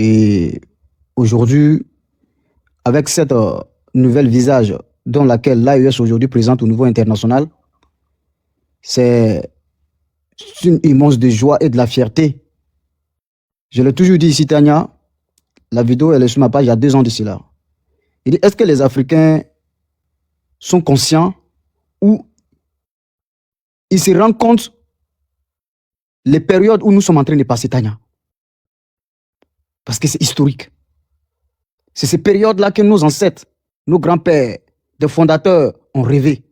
Et aujourd'hui, avec cette nouvelle visage dans laquelle l'AES aujourd'hui présente au niveau international, c'est une immense de joie et de la fierté. Je l'ai toujours dit ici, Tania, la vidéo elle est sur ma page il y a 2 ans de cela. Il dit, est-ce que les Africains sont conscients ou ils se rendent compte les périodes où nous sommes en train de passer, Tania? Parce que c'est historique. C'est ces périodes-là que nos ancêtres, nos grands-pères, des fondateurs ont rêvé.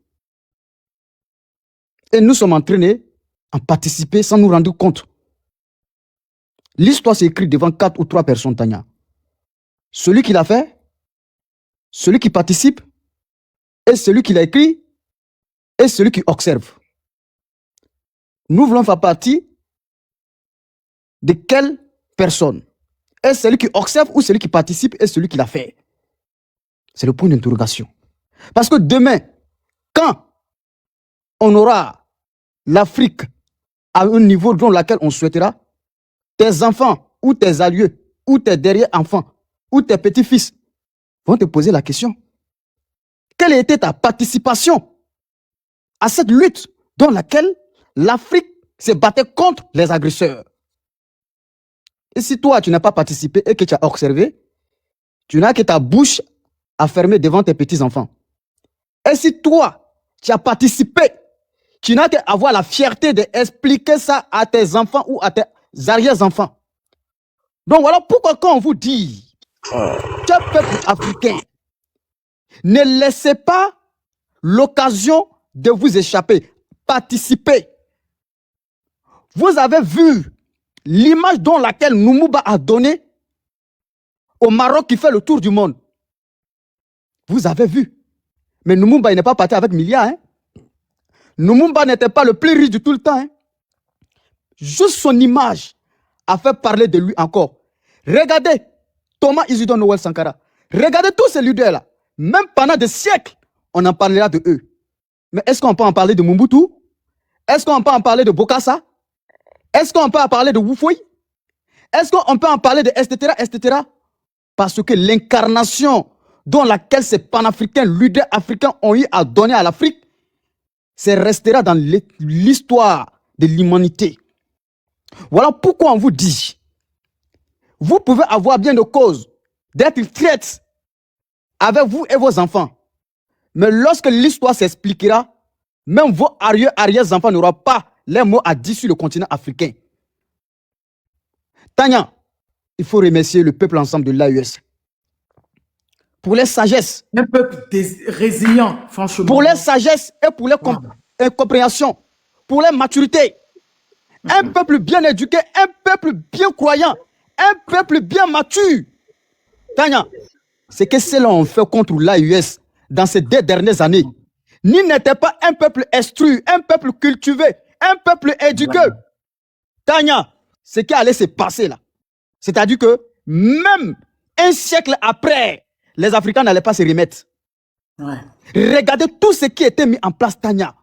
Et nous sommes en train d'en participer sans nous rendre compte. L'histoire s'écrit devant 4 ou 3 personnes, Tania. Celui qui l'a fait, celui qui participe, et celui qui l'a écrit, et celui qui observe. Nous voulons faire partie de quelle personne? Est-ce celui qui observe ou celui qui participe et celui qui l'a fait? C'est le point d'interrogation. Parce que demain, quand on aura l'Afrique à un niveau dans lequel on souhaitera, tes enfants ou tes alliés ou tes derrière-enfants ou tes petits-fils vont te poser la question. Quelle était ta participation à cette lutte dans laquelle l'Afrique se battait contre les agresseurs? Et si toi, tu n'as pas participé et que tu as observé, tu n'as que ta bouche à fermer devant tes petits-enfants. Et si toi, tu as participé, tu n'as qu'à avoir la fierté d'expliquer ça à tes enfants ou à tes arrière-enfants. Donc voilà pourquoi quand on vous dit, cher peuple africain, ne laissez pas l'occasion de vous échapper. Participez. Vous avez vu l'image dans laquelle Lumumba a donné au Maroc qui fait le tour du monde. Vous avez vu. Mais Lumumba, il n'est pas parti avec milliards. Hein? Lumumba n'était pas le plus riche de tout le temps. Hein? Juste son image a fait parler de lui encore. Regardez Thomas Isidore Noël Sankara. Regardez tous ces leaders-là. Même pendant des siècles, on en parlera de eux. Mais est-ce qu'on peut en parler de Mobutu? Est-ce qu'on peut en parler de Bokassa? Est-ce qu'on peut en parler de Woufoui? Est-ce qu'on peut en parler de etc., etc.? Parce que l'incarnation dans laquelle ces panafricains, leaders africains ont eu à donner à l'Afrique, c'est restera dans l'histoire de l'humanité. Voilà pourquoi on vous dit, vous pouvez avoir bien de causes d'être traite avec vous et vos enfants. Mais lorsque l'histoire s'expliquera, même vos arrière-enfants n'auront pas les mots à dire sur le continent africain. Tania, il faut remercier le peuple ensemble de l'AES. Pour les sagesses. Un peuple résilient, franchement. Pour les sagesses et pour les compréhensions. Pour les maturités. Un peuple bien éduqué, un peuple bien croyant, un peuple bien mature. Tania, c'est que cela on fait contre l'AES dans ces 2 dernières années. Ni n'était pas un peuple instruit, un peuple cultivé, un peuple éduqué. Tania, ce qui allait se passer là. C'est-à-dire que même un siècle après, les Africains n'allaient pas se remettre. Ouais. Regardez tout ce qui était mis en place, Tania.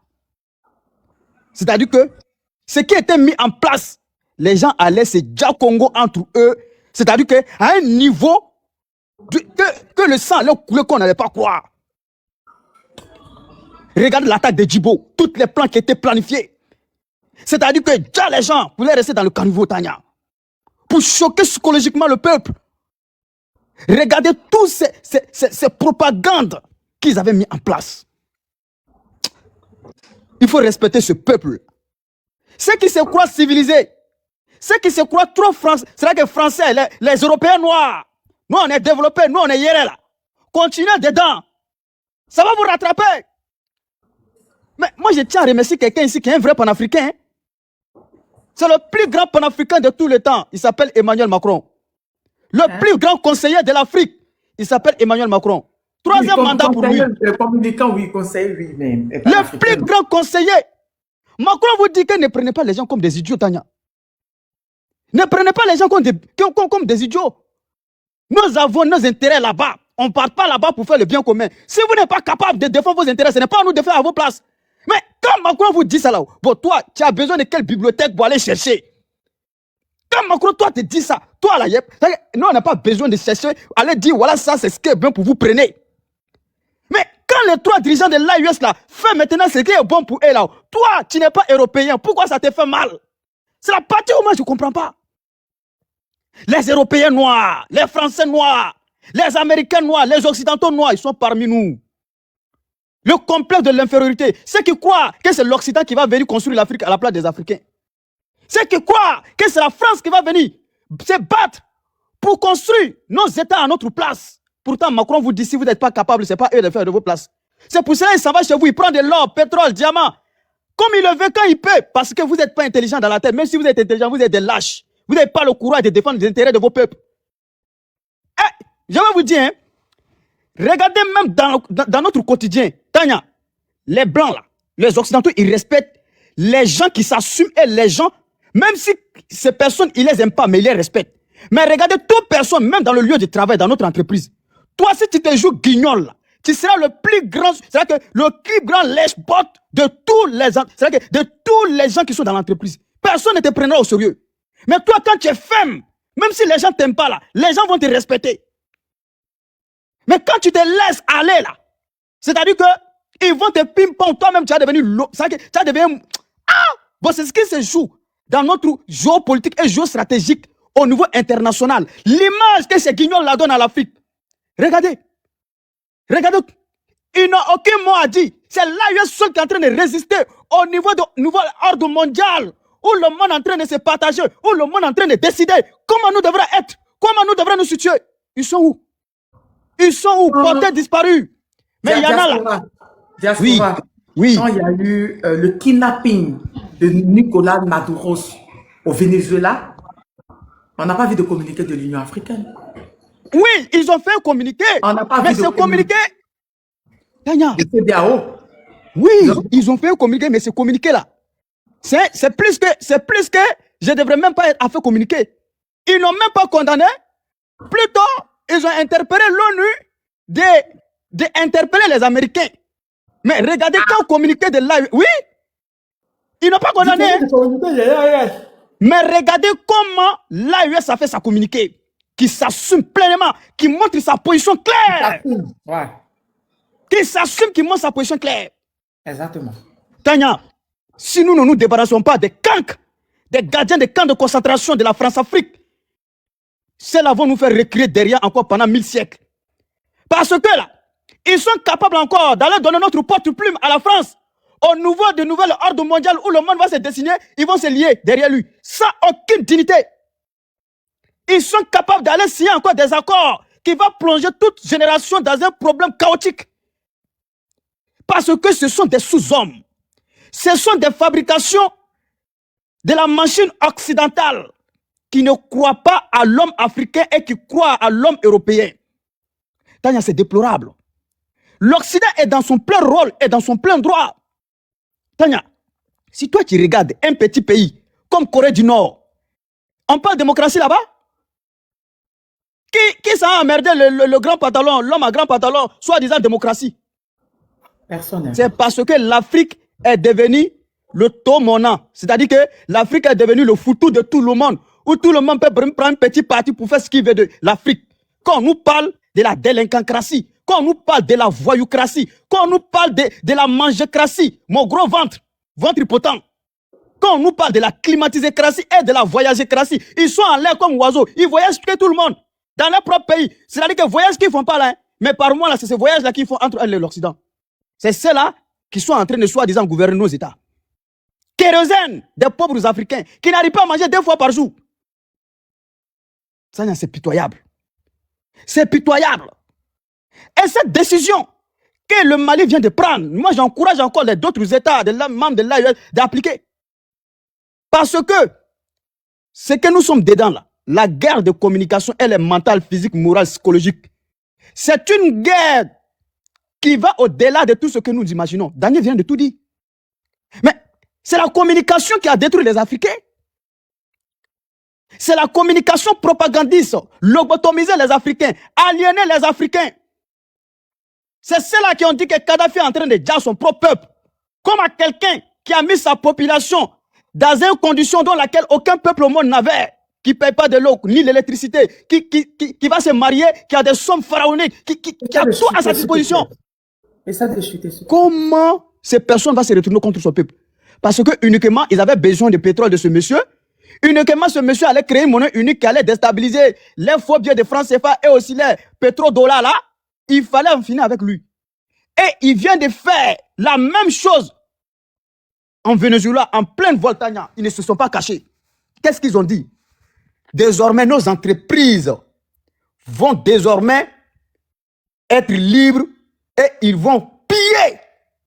C'est-à-dire que ce qui était mis en place, les gens allaient se Congo entre eux. C'est-à-dire qu'à un niveau que le sang allait couler qu'on n'allait pas croire. Regardez l'attaque de Djibo, toutes les plans qui étaient planifiés. C'est-à-dire que déjà les gens voulaient rester dans le caniveau, Tania, pour choquer psychologiquement le peuple. Regardez toutes ces propagandes qu'ils avaient mis en place. Il faut respecter ce peuple. Ceux qui se croient civilisés, ceux qui se croient trop français, c'est là que les Français, les Européens noirs, nous on est développés, nous on est hier là. Continuez dedans. Ça va vous rattraper. Mais moi je tiens à remercier quelqu'un ici qui est un vrai panafricain. C'est le plus grand panafricain de tous les temps. Il s'appelle Emmanuel Macron. Le plus grand conseiller de l'Afrique, il s'appelle Emmanuel Macron. 3e mandat pour lui. Communicant, oui, conseiller, oui, mais le plus grand conseiller. Macron vous dit que ne prenez pas les gens comme des idiots, Tania. Ne prenez pas les gens comme des idiots. Nous avons nos intérêts là-bas. On ne part pas là-bas pour faire le bien commun. Si vous n'êtes pas capable de défendre vos intérêts, ce n'est pas à nous de faire à vos places. Mais quand Macron vous dit ça là, bon, toi, tu as besoin de quelle bibliothèque pour aller chercher? quand Macron, toi, te dit ça, toi, là, nous, on n'a pas besoin de chercher, aller dire, voilà, ça, c'est ce qui est bien pour vous, prenez. Mais quand les 3 dirigeants de l'AUS, là, font maintenant ce qui est bon pour eux, là, toi, tu n'es pas européen, pourquoi ça te fait mal? C'est la partie où moi, je ne comprends pas. Les Européens noirs, les Français noirs, les Américains noirs, les Occidentaux noirs, ils sont parmi nous. Le complexe de l'infériorité. Ceux qui croient que c'est l'Occident qui va venir construire l'Afrique à la place des Africains. Ceux qui croient que c'est la France qui va venir se battre pour construire nos États à notre place. Pourtant, Macron vous dit, si vous n'êtes pas capable, ce n'est pas eux de faire de vos places. C'est pour cela qu'il s'en va chez vous, il prend de l'or, pétrole, diamant. Comme il le veut quand il peut, parce que vous n'êtes pas intelligent dans la tête. Même si vous êtes intelligent, vous êtes des lâches. Vous n'avez pas le courage de défendre les intérêts de vos peuples. Eh, je vais vous dire, hein, regardez même dans notre quotidien, Tania, les Blancs, là, les Occidentaux, ils respectent les gens qui s'assument et les gens, même si ces personnes, ils les aiment pas, mais ils les respectent. Mais regardez toute personne, même dans le lieu de travail, dans notre entreprise. Toi, si tu te joues guignol, là, tu seras le plus grand, c'est-à-dire que le plus grand lèche-botte de tous les gens qui sont dans l'entreprise. Personne ne te prendra au sérieux. Mais toi, quand tu es femme, même si les gens ne t'aiment pas là, les gens vont te respecter. Mais quand tu te laisses aller là, c'est-à-dire que ils vont te ping-pong, toi-même tu as devenu bon, c'est ce qui se joue dans notre géopolitique et géostratégique au niveau international. L'image que ces guignols la donnent à l'Afrique. Regardez, ils n'ont aucun mot à dire. C'est l'AUS seul qui est en train de résister au niveau de nouvel ordre mondial, où le monde est en train de se partager, où le monde est en train de décider comment nous devrons être, comment nous devrons nous situer. Ils sont où? Ils sont où? Portés disparus. Mais il y en a là. Diaspora. Oui. Quand il y a eu le kidnapping de Nicolas Maduro au Venezuela, on n'a pas vu de communiqué de l'Union africaine. Oui, ils ont fait un communiqué. On n'a pas mais vu de ce communiqué. Tania. De CEDEAO. Oui, ils ont fait un communiqué, mais ce communiqué-là, c'est plus que je ne devrais même pas être à faire communiquer. Ils n'ont même pas condamné. Plutôt, ils ont interpellé l'ONU d'interpeller les Américains. Mais regardez quand communiqué de l'AUS. Oui, ils n'ont pas condamné. Mais regardez comment l'AUS a fait sa communiqué. Qui s'assume pleinement, qui montre sa position claire. Ouais. Qui s'assume, qui montre sa position claire. Exactement. Tania, si nous ne nous débarrassons pas des cancres, des gardiens des camps de concentration de la France-Afrique, ceux-là vont nous faire reculer derrière encore pendant 1000 siècles. Parce que là, ils sont capables encore d'aller donner notre porte-plume à la France au niveau de nouvel ordre mondial où le monde va se dessiner, ils vont se lier derrière lui, sans aucune dignité. Ils sont capables d'aller signer encore des accords qui vont plonger toute génération dans un problème chaotique. Parce que ce sont des sous-hommes. Ce sont des fabrications de la machine occidentale qui ne croient pas à l'homme africain et qui croient à l'homme européen. Tania, c'est déplorable. L'Occident est dans son plein rôle et dans son plein droit. Tania, si toi tu regardes un petit pays comme Corée du Nord, on parle de démocratie là-bas? Qui s'est emmerdé le grand pantalon, l'homme à grand pantalon, soi-disant démocratie? Personne. C'est parce que l'Afrique est devenue le tomonant. C'est-à-dire que l'Afrique est devenue le foutu de tout le monde, où tout le monde peut prendre un petit parti pour faire ce qu'il veut de l'Afrique. Quand on nous parle de la délinquancratie, quand on nous parle de la voyoucratie, quand on nous parle de la mangecratie, mon gros ventre potent. Quand on nous parle de la climatisecratie et de la voyagecratie, ils sont en l'air comme oiseaux, ils voyagent que tout le monde. Dans leur propre pays. C'est-à-dire que voyage qu'ils ne font pas là, hein, mais par moi, là, c'est ce voyage-là qu'ils font entre eux et l'Occident. C'est ceux-là qui sont en train de soi-disant gouverner nos États. Kérosène des pauvres Africains qui n'arrivent pas à manger 2 fois par jour. Ça, c'est pitoyable. C'est pitoyable. Et cette décision que le Mali vient de prendre, moi, j'encourage encore les d'autres États, membres de l'AES, d'appliquer. Parce que ce que nous sommes dedans là, la guerre de communication, elle est mentale, physique, morale, psychologique. C'est une guerre qui va au-delà de tout ce que nous imaginons. Daniel vient de tout dire. Mais c'est la communication qui a détruit les Africains. C'est la communication propagandiste, lobotomiser les Africains, aliéner les Africains. C'est ceux-là qui ont dit que Kadhafi est en train de dire son propre peuple, comme à quelqu'un qui a mis sa population dans une condition dans laquelle aucun peuple au monde n'avait. qui ne paye pas de l'eau, ni l'électricité, qui va se marier, qui a des sommes pharaoniques, qui a tout à sa disposition. Et ça de chuter. Comment ces personnes vont se retourner contre son peuple? Parce que uniquement, ils avaient besoin de pétrole de ce monsieur. Uniquement, ce monsieur allait créer une monnaie unique qui allait déstabiliser les faux billets de France CFA et aussi les pétrodollars là. Il fallait en finir avec lui. Et il vient de faire la même chose en Venezuela, en pleine Voltaña. Ils ne se sont pas cachés. Qu'est-ce qu'ils ont dit? Désormais, nos entreprises vont désormais être libres et ils vont piller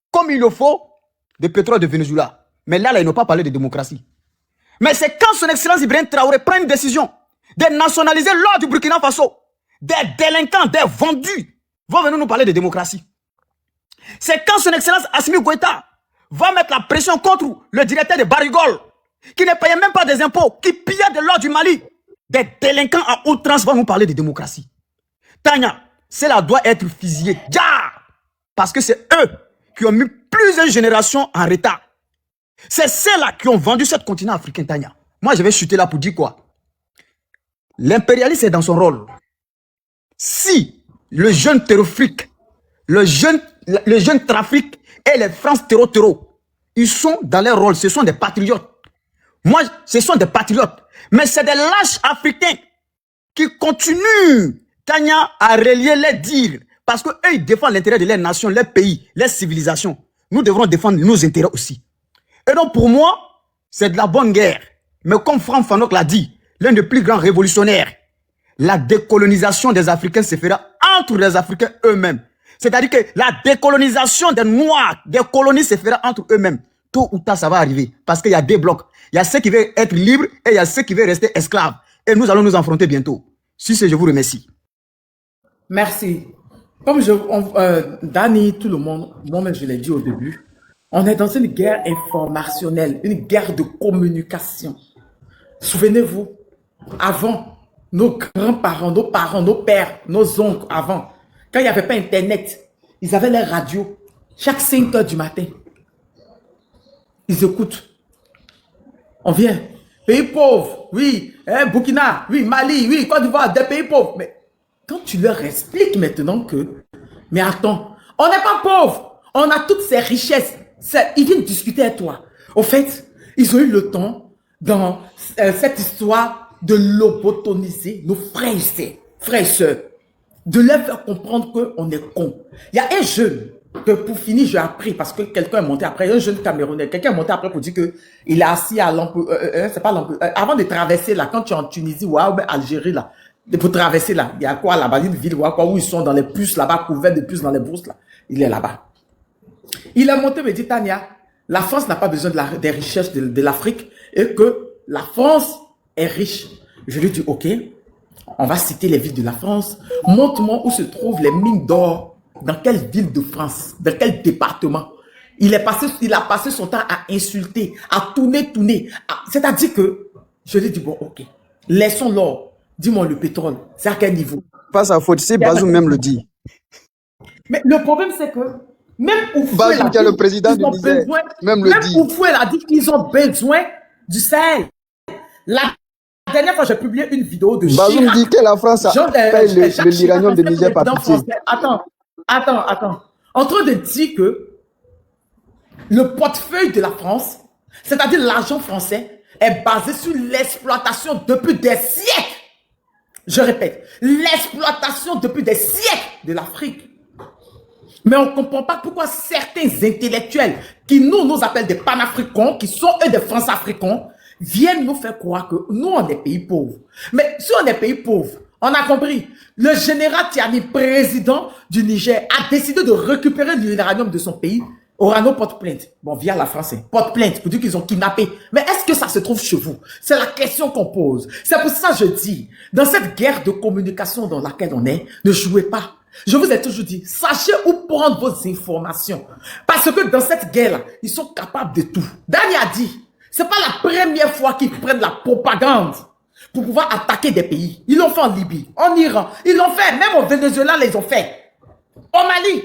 comme il le faut le pétrole de Venezuela. Mais là, ils n'ont pas parlé de démocratie. Mais c'est quand son excellence Ibrahim Traoré prend une décision de nationaliser l'or du Burkina Faso, des délinquants, des vendus, vont venir nous parler de démocratie. C'est quand son excellence Assimi Goïta va mettre la pression contre le directeur de Barigol, qui ne payait même pas des impôts, qui pillait de l'or du Mali. Des délinquants à outrance vont nous parler de démocratie. Tania, cela doit être fusillé. Parce que c'est eux qui ont mis plusieurs générations en retard. C'est ceux-là qui ont vendu ce continent africain, Tania. Moi, je vais chuter là pour dire quoi? L'impérialisme est dans son rôle. Si le jeune terrorfric, le jeune trafic et les France terreau, ils sont dans leur rôle, ce sont des patriotes. Moi, ce sont des patriotes. Mais c'est des lâches africains qui continuent, Tania, à relier les dires. Parce qu'eux, ils défendent l'intérêt de leur nation, leur pays, leur civilisation. Nous devrons défendre nos intérêts aussi. Et donc, pour moi, c'est de la bonne guerre. Mais comme Franck Fanon l'a dit, l'un des plus grands révolutionnaires, la décolonisation des Africains se fera entre les Africains eux-mêmes. C'est-à-dire que la décolonisation des Noirs, des colonies se fera entre eux-mêmes. Tôt ou tard, ça va arriver. Parce qu'il y a deux blocs. Il y a ceux qui veulent être libres et il y a ceux qui veulent rester esclaves. Et nous allons nous affronter bientôt. Si c'est, je vous remercie. Merci. Comme Dani, tout le monde, moi-même je l'ai dit au début, on est dans une guerre informationnelle, une guerre de communication. Souvenez-vous, avant, nos grands-parents, nos parents, nos pères, nos oncles, avant, quand il n'y avait pas Internet, ils avaient les radios. Chaque 5 heures du matin, ils écoutent. On vient. Pays pauvres, oui. Burkina, oui. Mali, oui. Côte d'Ivoire, des pays pauvres. Mais quand tu leur expliques maintenant que, mais attends, on n'est pas pauvres. On a toutes ces richesses. Ils viennent discuter avec toi. Au fait, ils ont eu le temps dans cette histoire de lobotoniser nos frères et sœurs, de leur faire comprendre qu'on est con. Il y a un jeune que pour finir, j'ai appris parce que quelqu'un est monté après, un jeune Camerounais, quelqu'un est monté après pour dire que il est assis à c'est pas avant de traverser là, quand tu es en Tunisie ou à Algérie là, pour traverser là, il y a quoi là-bas, une ville où ils sont dans les puces là-bas, couverts de puces dans les bourses là, il est là-bas. Il est monté me dit, Tania, la France n'a pas besoin des richesses de l'Afrique et que la France est riche. Je lui dis, ok, on va citer les villes de la France. Montre-moi où se trouvent les mines d'or. Dans quelle ville de France? Dans quel département? Il a passé son temps à insulter, à tourner. C'est-à-dire que, je lui dis, bon, ok, laissons l'or. Dis-moi le pétrole, c'est à quel niveau? Pas sa faute, c'est Bazoum même le dit. Mais le problème, c'est que même Oufoué Bazoum, qui est le président du Niger, même le dit. Oufoué a dit qu'ils ont besoin du Sahel. La dernière fois, j'ai publié une vidéo de Chirac. Bazoum dit que la France paye l'uranium de Niger par pitié. Attends. En train de dire que le portefeuille de la France, c'est-à-dire l'argent français, est basé sur l'exploitation depuis des siècles. Je répète, l'exploitation depuis des siècles de l'Afrique. Mais on ne comprend pas pourquoi certains intellectuels qui nous appellent des panafricains, qui sont eux des France-africains, viennent nous faire croire que nous, on est pays pauvres. Mais si on est pays pauvres, on a compris. Le général Tiani, président du Niger, a décidé de récupérer l'uranium de son pays. Orano porte plainte. Bon, via la France, porte plainte pour dire qu'ils ont kidnappé. Mais est-ce que ça se trouve chez vous? C'est la question qu'on pose. C'est pour ça que je dis, dans cette guerre de communication dans laquelle on est, ne jouez pas. Je vous ai toujours dit, sachez où prendre vos informations. Parce que dans cette guerre-là, ils sont capables de tout. Dani a dit, c'est pas la première fois qu'ils prennent la propagande pour pouvoir attaquer des pays. Ils l'ont fait en Libye, en Iran, ils l'ont fait, même au Venezuela, ils ont fait. Au Mali,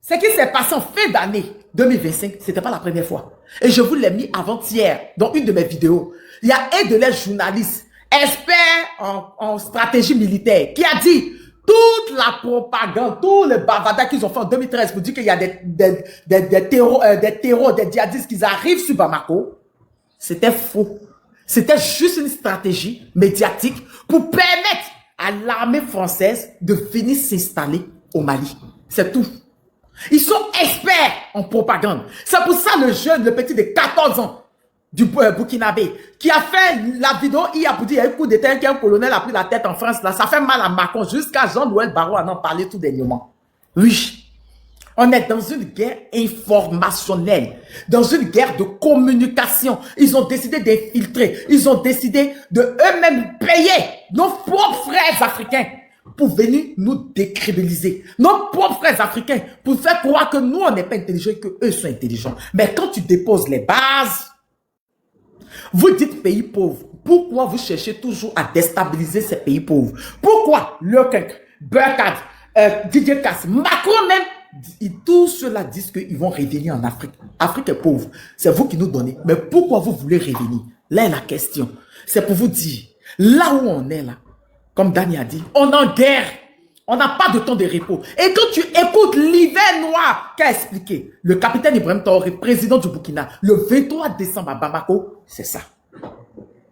ce qui s'est passé en fin d'année 2025, c'était pas la première fois. Et je vous l'ai mis avant-hier, dans une de mes vidéos. Il y a un de les journalistes expert en stratégie militaire, qui a dit toute la propagande, tous les bavadards qu'ils ont fait en 2013 pour dire qu'il y a des djihadistes qui arrivent sur Bamako, c'était faux. C'était juste une stratégie médiatique pour permettre à l'armée française de venir s'installer au Mali. C'est tout. Ils sont experts en propagande. C'est pour ça le jeune, le petit de 14 ans du Burkinabé, qui a fait la vidéo hier pour dire, il y a un coup d'état, qu'un colonel a pris la tête en France, là, ça fait mal à Macron, jusqu'à Jean-Noël Barrot en parler tout dernièrement. Oui. On est dans une guerre informationnelle, dans une guerre de communication. Ils ont décidé d'infiltrer, ils ont décidé de eux-mêmes payer nos propres frères africains pour venir nous décrédibiliser. Nos propres frères africains pour faire croire que nous, on n'est pas intelligents et qu'eux sont intelligents. Mais quand tu déposes les bases, vous dites pays pauvres. Pourquoi vous cherchez toujours à déstabiliser ces pays pauvres? Pourquoi Leclerc, Burkhardt, Didier Cass, Macron même, tous ceux-là disent qu'ils vont revenir en Afrique. L'Afrique est pauvre. C'est vous qui nous donnez. Mais pourquoi vous voulez revenir? Là est la question. C'est pour vous dire, là où on est là, comme Dani a dit, on est en guerre. On n'a pas de temps de repos. Et quand tu écoutes l'hiver noir qu'a expliqué le capitaine Ibrahim Traoré, président du Burkina, le 23 décembre à Bamako, c'est ça.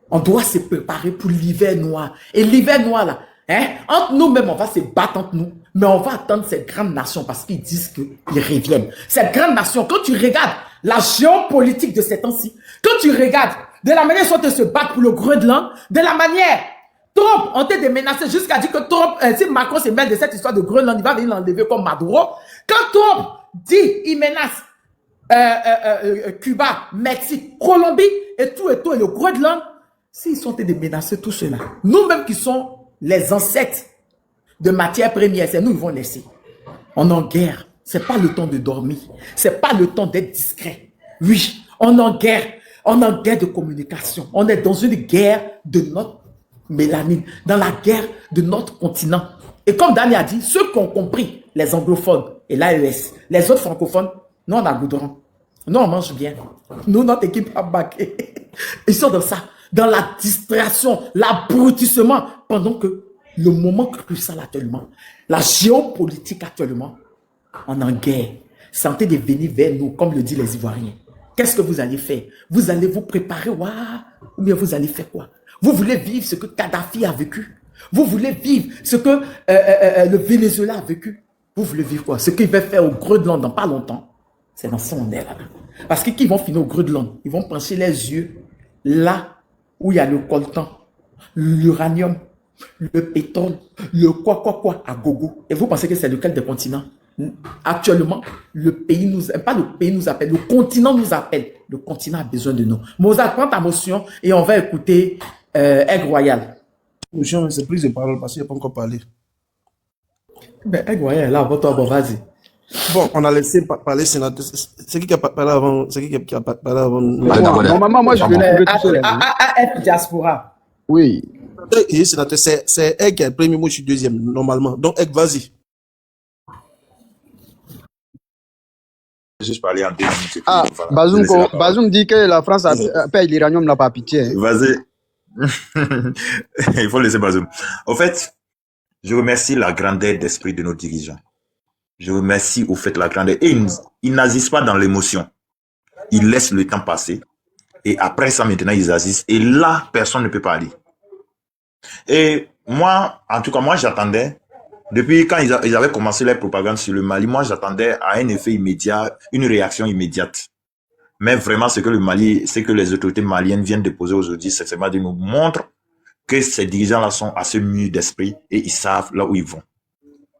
On doit se préparer pour l'hiver noir. Et l'hiver noir, là, entre nous-mêmes, on va se battre entre nous. Mais on va attendre ces grandes nations parce qu'ils disent qu'ils reviennent. Ces grandes nations, quand tu regardes la géopolitique de ces temps-ci, quand tu regardes de la manière dont ils se battent pour le Groenland, de la manière Trump ont été menacés jusqu'à dire que Trump, si Macron se mêle de cette histoire de Groenland, il va venir l'enlever comme Maduro. Quand Trump dit, il menace Cuba, Mexique, Colombie et tout, et le Groenland, s'ils sont été menacés tout cela, nous-mêmes qui sommes les ancêtres de matières premières, c'est nous qui vont laisser. On est en guerre. C'est pas le temps de dormir. C'est pas le temps d'être discret. Oui, on est en guerre. On est en guerre de communication. On est dans une guerre de notre mélanine, dans la guerre de notre continent. Et comme Dani a dit, ceux qui ont compris, les anglophones et l'AES, les autres francophones, nous on a goudron. Nous on mange bien. Nous, notre équipe a baqué. Ils sont dans ça, dans la distraction, l'abrutissement, pendant que le moment crucial actuellement, la géopolitique actuellement, on est en guerre. Sentez de venir vers nous, comme le disent les Ivoiriens. Qu'est-ce que vous allez faire? Vous allez vous préparer, ou bien vous allez faire quoi? Vous voulez vivre ce que Kadhafi a vécu? Vous voulez vivre ce que le Venezuela a vécu? Vous voulez vivre quoi? Ce qu'il va faire au Groenland dans pas longtemps, c'est dans son air là. Parce qu'ils vont finir au Groenland, ils vont pencher les yeux là où il y a le coltan, l'uranium, le pétrole, le quoi à gogo. Et vous pensez que c'est lequel des continents? Actuellement, le pays nous, pas le pays nous appelle, le continent nous appelle. Le continent a besoin de nous. Mozart, prends ta motion et on va écouter Aigle Royal. Motion, c'est prise de parole parce qu'il n'a pas encore parlé. Ben, Aigle Royal, là, bon, vas-y. Bon, on a laissé parler sénateur. C'est qui a parlé avant? C'est qui a parlé avant? Normalement, moi, je vais le trouver tout seul. AF Diaspora. Oui. Et sénateur, c'est Egg qui est le premier, moi je suis deuxième, normalement. Donc, Egg, vas-y. Juste parler en 2 minutes. Ah, Voilà. Bazoum dit que la France paye l'uranium, n'a pas pitié. Vas-y. Il faut laisser Bazoum. Au fait, je remercie la grandeur d'esprit de nos dirigeants. Je remercie au fait la grandeur. Et ils n'agissent pas dans l'émotion. Ils laissent le temps passer. Et après ça, maintenant, ils agissent. Et là, personne ne peut pas aller. Et moi, en tout cas, moi, j'attendais. Depuis quand ils avaient commencé leur propagande sur le Mali, moi j'attendais à un effet immédiat, une réaction immédiate. Mais vraiment, ce que le Mali, c'est que les autorités maliennes viennent de poser aujourd'hui, c'est seulement de nous montrer que ces dirigeants-là sont assez mûrs d'esprit et ils savent là où ils vont.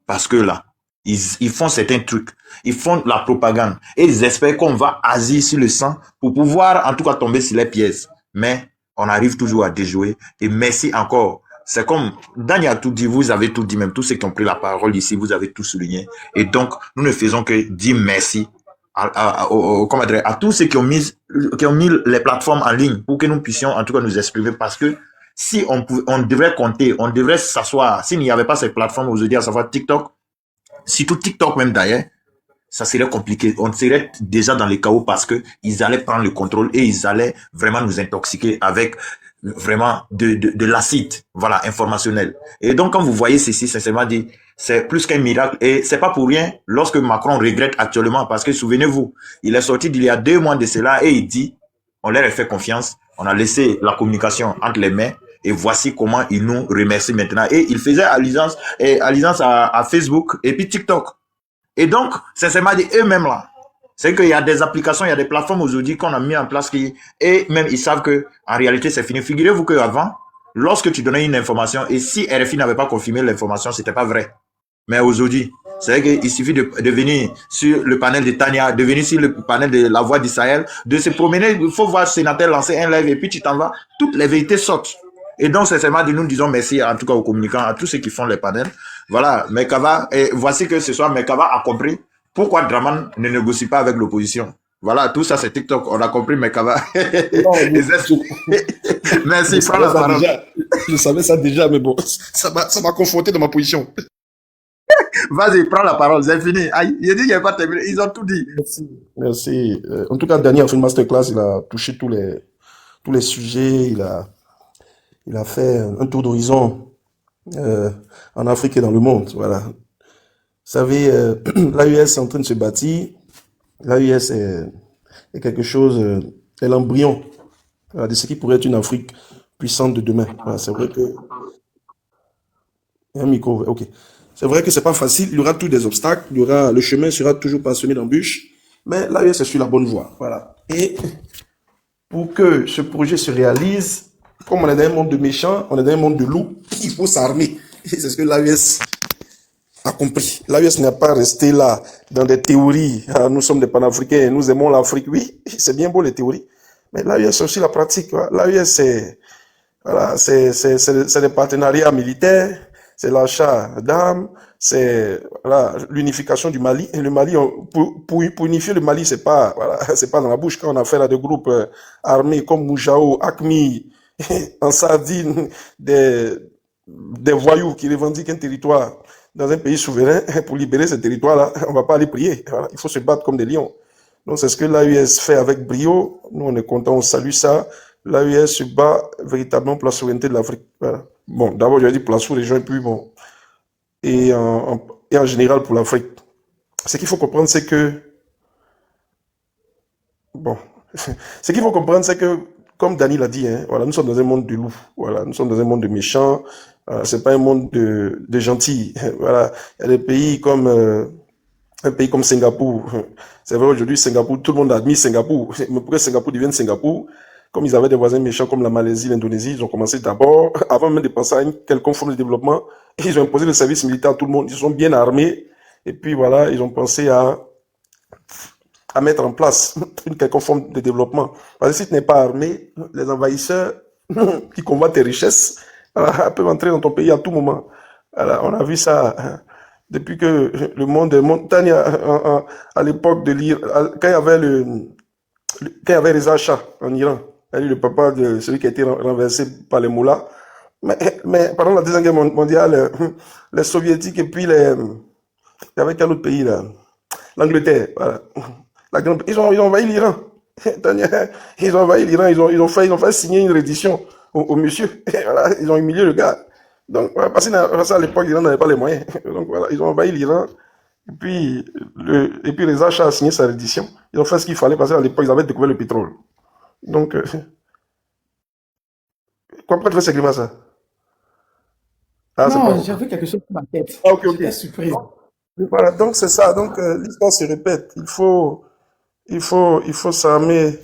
Parce que là, ils font certains trucs, ils font la propagande et ils espèrent qu'on va agir sur le sang pour pouvoir en tout cas tomber sur les pièges. Mais on arrive toujours à déjouer et merci encore. C'est comme, Dani a tout dit, vous avez tout dit, même tous ceux qui ont pris la parole ici, vous avez tout souligné. Et donc, nous ne faisons que dire merci à tous ceux qui ont mis les plateformes en ligne pour que nous puissions en tout cas nous exprimer. Parce que si on devrait compter, on devrait s'asseoir, s'il n'y avait pas ces plateformes aujourd'hui, à savoir TikTok, surtout TikTok même d'ailleurs, ça serait compliqué. On serait déjà dans les chaos parce que ils allaient prendre le contrôle et ils allaient vraiment nous intoxiquer avec vraiment de l'acide, voilà, informationnel. Et donc, quand vous voyez ceci, sincèrement dit, c'est plus qu'un miracle. Et c'est pas pour rien lorsque Macron regrette actuellement, parce que souvenez-vous, il est sorti d'il y a 2 mois de cela et il dit, on leur a fait confiance, on a laissé la communication entre les mains, et voici comment il nous remercie maintenant. Et il faisait allusion à Facebook et puis TikTok. Et donc, sincèrement dit, eux-mêmes là, c'est qu'il y a des applications, il y a des plateformes aujourd'hui qu'on a mis en place et même ils savent que en réalité c'est fini. Figurez-vous qu'avant, lorsque tu donnais une information et si RFI n'avait pas confirmé l'information, c'était pas vrai. Mais aujourd'hui, c'est vrai qu'il suffit de venir sur le panel de Tania, de venir sur le panel de La Voix d'Israël, de se promener, il faut voir le sénateur lancer un live et puis tu t'en vas, toutes les vérités sortent. Et donc, sincèrement, nous disons merci en tout cas aux communicants, à tous ceux qui font les panels. Voilà, Mekava, et voici que ce soir, Mekava a compris pourquoi Draman ne négocie pas avec l'opposition. Voilà, tout ça c'est TikTok, on a compris Mekava. Non, Merci, prends la parole. Je savais ça déjà, mais bon, ça m'a conforté dans ma position. Vas-y, prends la parole, c'est fini. Aïe, il a dit qu'il n'y avait pas terminé, ils ont tout dit. Merci. En tout cas, Daniel a fait une masterclass, il a touché tous les sujets, il a fait un tour d'horizon en Afrique et dans le monde. Voilà. Vous savez, l'AES est en train de se bâtir. L'AES est quelque chose, est l'embryon de ce qui pourrait être une Afrique puissante de demain. Voilà, c'est vrai que... Un micro, ok. C'est vrai que c'est pas facile, il y aura tous des obstacles, le chemin sera toujours parsemé d'embûches, mais l'AES est sur la bonne voie. Voilà. Et pour que ce projet se réalise, comme on est dans un monde de méchants, on est dans un monde de loups, il faut s'armer. Et c'est ce que l'AES a compris. L'AES n'est pas resté là dans des théories. Ah, nous sommes des panafricains, nous aimons l'Afrique. Oui, c'est bien beau les théories, mais l'AES c'est aussi la pratique. L'AES c'est des partenariats militaires, c'est l'achat d'armes, c'est l'unification du Mali. Et le Mali, pour unifier le Mali, c'est pas dans la bouche. Quand on a affaire à des groupes armés comme Moujao, AQMI, en sardine, des voyous qui revendiquent un territoire dans un pays souverain, pour libérer ce territoire-là, on va pas aller prier. Voilà, il faut se battre comme des lions. Donc c'est ce que l'AES fait avec brio. Nous on est contents, on salue ça. L'AES se bat véritablement pour la souveraineté de l'Afrique. Voilà. Bon, d'abord j'avais dit pour la sous-région et puis bon, et en général pour l'Afrique. Ce qu'il faut comprendre, c'est que bon, ce qu'il faut comprendre, c'est que comme Dani l'a dit, voilà, nous sommes dans un monde de loups. Voilà, nous sommes dans un monde de méchants. C'est pas un monde de gentils. Voilà, il y a des pays comme un pays comme Singapour. C'est vrai aujourd'hui, Singapour, tout le monde admire Singapour. Mais pourquoi Singapour devienne Singapour? Comme ils avaient des voisins méchants comme la Malaisie, l'Indonésie, ils ont commencé d'abord, avant même de penser à une quelconque forme de développement, ils ont imposé le service militaire à tout le monde. Ils sont bien armés. Et puis voilà, ils ont pensé à mettre en place une quelconque forme de développement. Parce que si tu n'es pas armé, les envahisseurs qui convoitent tes richesses peuvent entrer dans ton pays à tout moment. Alors, on a vu ça depuis que le monde est montagne à l'époque de l'Iran, quand il y avait les achats en Iran, le papa de celui qui a été renversé par les moullas. Mais pendant la Deuxième Guerre mondiale, les soviétiques et puis il y avait quel autre pays là? L'Angleterre, voilà. Ils ont envahi l'Iran. Ils ont envahi l'Iran, ils ont fait signer une reddition au monsieur. Voilà, ils ont humilié le gars. Donc, voilà, parce qu'à l'époque, l'Iran n'avait pas les moyens. Donc voilà, ils ont envahi l'Iran. Et puis les achats a signé sa reddition. Ils ont fait ce qu'il fallait parce qu'à l'époque, ils avaient découvert le pétrole. Donc, pourquoi tu fais ces grimaces ça? Ah, non, j'avais quelque chose dans ma tête. Ah, ok. J'étais surprise. Voilà, donc c'est ça. Donc, l'histoire se répète. Il faut s'armer.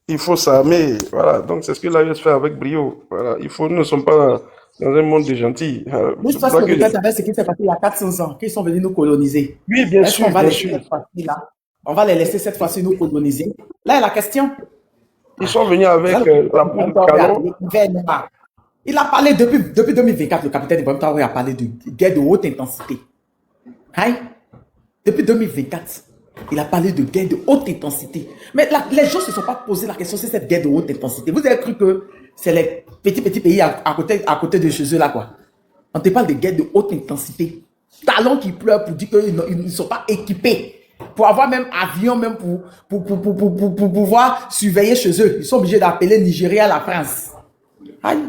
Il faut s'armer. Voilà. Donc, c'est ce que l'AES fait avec brio. Voilà. Nous ne sommes pas dans un monde de gentils. Juste parce que peut-être avec ce qui s'est passé il y a 400 ans, qu'ils sont venus nous coloniser. Oui, bien Est-ce sûr. qu'on va laisser cette fois-ci là? On va les laisser cette fois-ci nous coloniser. Là est la question. Ils sont venus avec la poudre de canon. Il a parlé depuis 2024, le capitaine Ibrahim Traoré a parlé de guerre de haute intensité. Hein? Depuis 2024, il a parlé de guerre de haute intensité. Mais les gens ne se sont pas posé la question sur cette guerre de haute intensité. Vous avez cru que c'est les petits pays à côté de chez eux là quoi. On te parle de guerre de haute intensité. Talons qui pleurent pour dire qu'ils ne sont pas équipés. Pour avoir même avion, même pour pouvoir surveiller chez eux. Ils sont obligés d'appeler Nigeria la France. Aïe.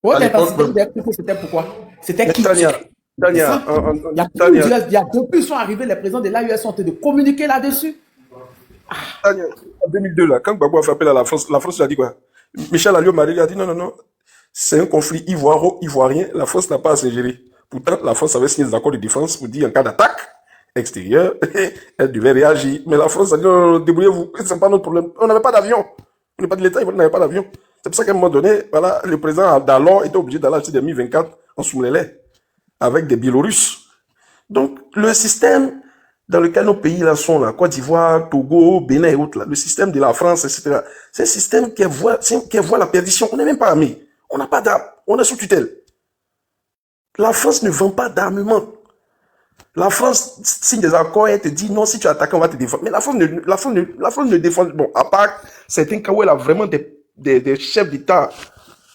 Haute À l'époque, intensité, c'était pourquoi? C'était mais qui? Tania, C'est Tania, ça. Il y a Tania, plusieurs, il y a depuis qu'ils sont arrivés, les présidents de l'AUS sont en train de communiquer là-dessus. Tania, en 2002, là, quand Gbagbo a fait appel à la France lui a dit quoi? Michel Alliot-Marie a dit non, non, non, c'est un conflit ivoirien, la France n'a pas à se gérer. Pourtant, la France avait signé des accords de défense pour dire en cas d'attaque extérieure, elle devait réagir. Mais la France a dit non, non, non, débrouillez-vous, c'est pas notre problème. On n'avait pas d'avion. On n'est pas de l'État, on n'avait pas d'avion. C'est pour ça qu'à un moment donné, voilà, le président d'alors était obligé d'aller acheter des Mi-24 en sous-lait avec des Biélorusses. Donc, le système dans lequel nos pays là sont, là, Côte d'Ivoire, Togo, Bénin et autres, là, le système de la France, etc., c'est un système qui voit la perdition. On n'est même pas armé. On n'a pas d'armes. On est sous tutelle. La France ne vend pas d'armement. La France signe des accords et te dit non, si tu attaques, on va te défendre. Mais la France ne défend. Bon, à part certains cas où elle a vraiment des chefs d'État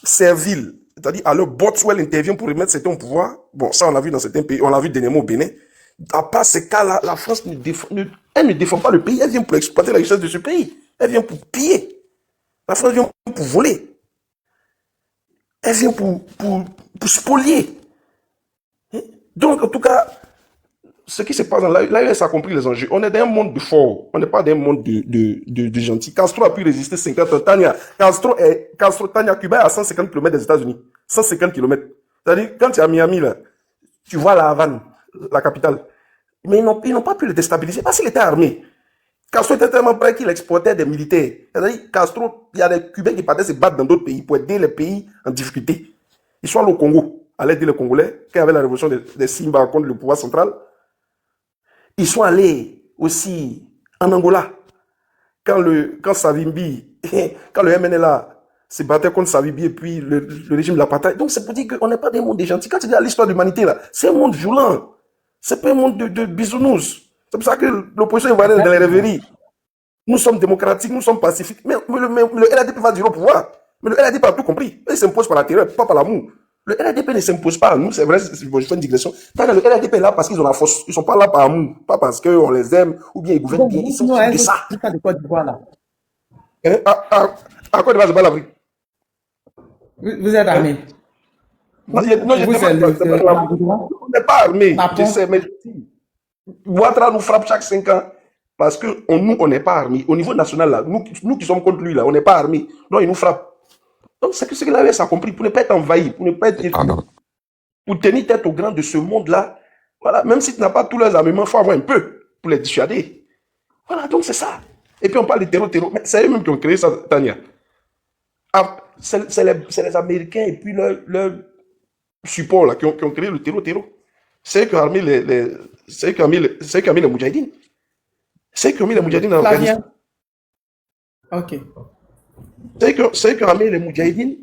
serviles, c'est-à-dire à leur botte où elle intervient pour remettre certains au pouvoir. Bon, ça, on l'a vu dans certains pays. On l'a vu dernièrement au Bénin. À part ces cas-là, la France elle ne défend pas le pays. Elle vient pour exploiter la richesse de ce pays. Elle vient pour piller. La France vient pour voler. Elle vient pour spolier. Donc, en tout cas, ce qui se passe dans l'AES a compris les enjeux. On est dans un monde de fort. On n'est pas dans un monde de gentil. Castro a pu résister 50 ans. Tania, Cuba est à 150 km des États-Unis. 150 km. C'est-à-dire, quand tu es à Miami, là, tu vois la Havane, la capitale. Mais ils n'ont pas pu le déstabiliser parce qu'il était armé. Castro était tellement prêt qu'il exportait des militaires. C'est-à-dire, Castro, il y a des Cubains qui partaient se battre dans d'autres pays pour aider les pays en difficulté. Ils sont allés au Congo, allaient aider les Congolais, quand il y avait la révolution des Simba contre le pouvoir central. Ils sont allés aussi en Angola. Quand Savimbi, quand le MNLA se battait contre Savimbi et puis le régime de l'apartheid. Donc c'est pour dire qu'on n'est pas des mondes des gentils. Quand tu dis à l'histoire de l'humanité, là, c'est un monde violent. C'est pas un monde de bisounours. C'est pour ça que l'opposition ivoirienne est dans les rêveries. Nous sommes démocratiques, nous sommes pacifiques. Mais le RDP va durer au pouvoir. Mais le RDP a tout compris. Il s'impose par la terreur, pas par l'amour. Le RDP ne s'impose pas à nous, c'est vrai, je fais une digression. Le RDP est là parce qu'ils ont la force. Ils ne sont pas là par amour, pas parce qu'on les aime ou bien ils gouvernent bien. Ils sont de ça. De Côte d'Ivoire, là. À Côte d'Ivoire, c'est pas l'Afrique. Vous êtes armé. Non, je on n'est pas armé. Je sais, mais Ouattara nous frappe chaque 5 ans parce que nous, on n'est pas armé. Au niveau national, là, nous qui sommes contre lui, là, on n'est pas armé. Donc, il nous frappe. Donc, c'est ce que l'AES a compris, pour ne pas être envahi, pour ne pas être... Pour tenir tête aux grands de ce monde-là, voilà, même si tu n'as pas tous les armements, il faut avoir un peu pour les dissuader. Voilà, donc c'est ça. Et puis on parle de terreau. Mais c'est eux-mêmes qui ont créé ça, Tania. C'est les Américains et puis leur support là, qui ont créé le terreau. C'est eux qui ont armé les Moudjahidines. C'est eux qui ont mis les Moudjahidines en Afghanistan. Ok. C'est eux qui ont ramené les Moudjahidines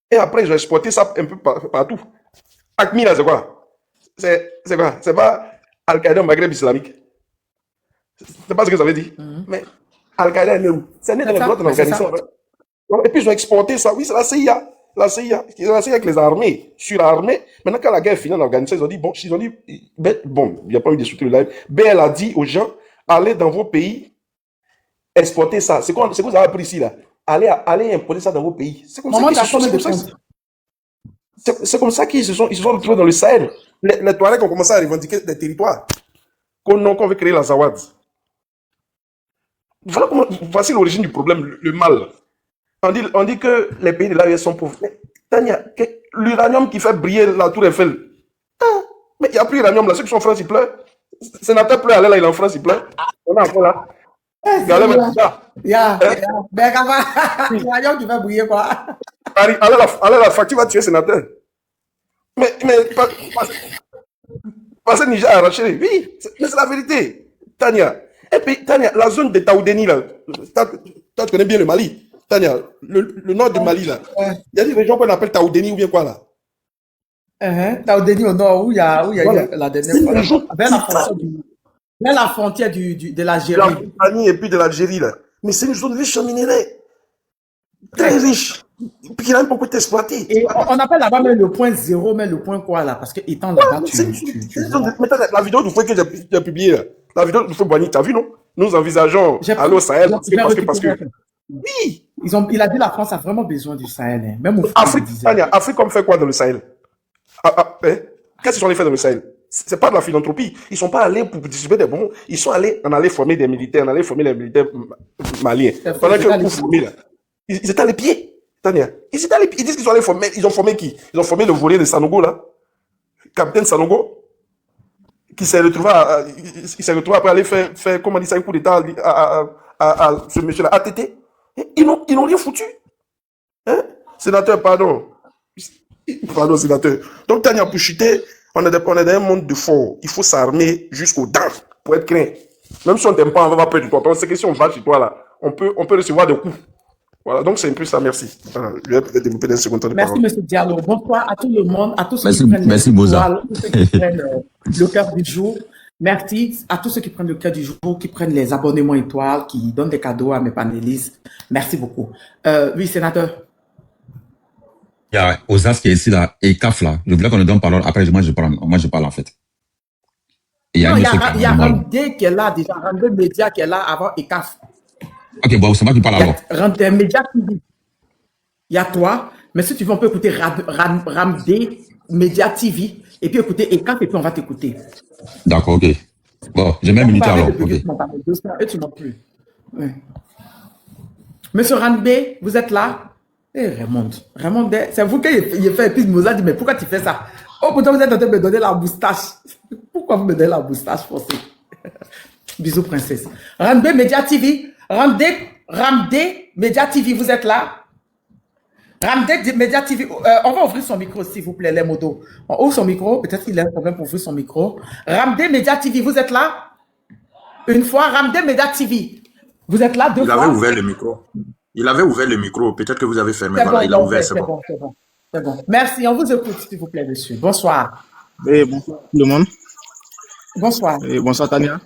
et après ils ont exporté ça un peu partout. AQMI là, c'est quoi? C'est quoi? C'est pas Al-Qaïda au Maghreb islamique. C'est pas ce que ça veut dire. Mais Al-Qaïda est né où? C'est né dans le droit en Afghanistan. Et puis ils ont exporté ça. Oui, c'est la CIA. La CIA qui les a armés, surarmés. Maintenant, quand la guerre est finie en Afghanistan, ils ont dit, il n'y a pas eu de soutien live. Elle a dit aux gens, allez dans vos pays, exporter ça. C'est quoi vous avez appris ici là? Allez importer ça dans vos pays. C'est comme ça qu'ils se sont retrouvés dans le Sahel. Les Touaregs ont commencé à revendiquer des territoires qu'on veut créer la Zawad. Voici l'origine du problème, le mal. On dit que les pays de l'AES sont pauvres. Mais Tania, l'uranium qui fait briller la tour Eiffel, mais il n'y a plus d'uranium là. Ceux qui sont en France, ils pleurent. Le sénateur pleure, là, il est en France, il pleure. On a encore là. Regardez maintenant ça. L'uranium qui fait briller quoi? Allez, la facture va tuer le sénateur. Mais parce que Niger a arraché. Oui, c'est la vérité. Tania. Et puis, Tania, la zone de Taoudeni, là, tu connais bien le Mali. Tania, le nord du Mali, là. Il y a des régions qu'on appelle Taoudeni ou bien quoi, là? Taoudeni au nord, où il y a eu la dernière fois. Vers la frontière de l'Algérie. De la et puis de l'Algérie, là. Mais c'est une zone riche en minerais. Très riche. Puis qui n'a même pas été exploité. Et on appelle là-bas même le point zéro, mais le point quoi, là? Parce que étant là-bas, la vidéo du feu que j'ai publiée, là. La vidéo du feu Boigny, tu as vu, non? Nous envisageons aller au Sahel parce que... Oui, Il a dit la France a vraiment besoin du Sahel. Hein. Même au Afrique, Tania, Afrique, comme fait quoi dans le Sahel? Qu'est-ce qu'ils sont allés faire dans le Sahel? C'est pas de la philanthropie. Ils sont pas allés pour distribuer des bons. Ils sont allés, on allait former des militaires, on allait former les militaires maliens. Pendant que vous formez là, ils étaient à les pieds, Tania. Ils étaient à les pieds. Ils disent qu'ils sont allés former. Ils ont formé qui? Ils ont formé le volé de Sanogo là, capitaine Sanogo, qui s'est retrouvé, après aller faire comment on dit ça, un coup d'état à ce monsieur-là, ATT. Ils n'ont rien foutu. Hein? Sénateur, pardon. Pardon, sénateur. Donc, Tania, pour chuter, on est dans un monde de fort. Il faut s'armer jusqu'aux dents pour être craint. Même si on t'aime pas, on va pas peur de toi. On sait que si on va chez toi, là, on peut recevoir des coups. Voilà, donc c'est un peu ça, merci. Voilà, je vais peut-être développer dans un second temps de parole. Merci, M. Diallo. Bonsoir à tout le monde, à tous ceux Merci, qui prennent merci, Boza. le cœur du jour. Merci à tous ceux qui prennent le cœur du jour, qui prennent les abonnements étoiles, qui donnent des cadeaux à mes panélistes. Merci beaucoup. Oui, sénateur. Il y a Ozas qui est ici, là, et CAF, là. Je voulais qu'on le donne parole. Après, moi, je parle, en fait. Et Non, il y a Ramdé qui est là, déjà. Ramdé Média qui est là avant ECAF. Ok, bon, c'est moi qui parle alors. Ramdé Média TV. Il y a toi. Mais si tu veux, on peut écouter Ramdé Média TV. Et puis écouter ECAF et puis on va t'écouter. D'accord, ok. Bon, j'ai même minute alors. Ok. Et tu m'en plus. Oui. Monsieur Ramdé, vous êtes là? Eh, Raymond, c'est vous qui avez fait. Et puis Moussa dit, mais pourquoi tu fais ça? Oh, pourtant vous êtes en train de me donner la moustache. Pourquoi vous me donnez la moustache forcée? Bisous, princesse. Ramdé Média TV. Ramdé Média TV, vous êtes là? Ramdé Média TV. On va ouvrir son micro, s'il vous plaît, les modos. On ouvre son micro. Peut-être qu'il a un problème pour ouvrir son micro. Ramdé Média TV, vous êtes là? Une fois, Ramdé Média TV. Vous êtes là deux fois? Il avait ouvert le micro. Il avait ouvert le micro. Peut-être que vous avez fermé. Voilà, il a ouvert, c'est bon. C'est bon. Merci. On vous écoute, s'il vous plaît, monsieur. Bonsoir. Et bonsoir tout le monde. Bonsoir. Et bonsoir Tania.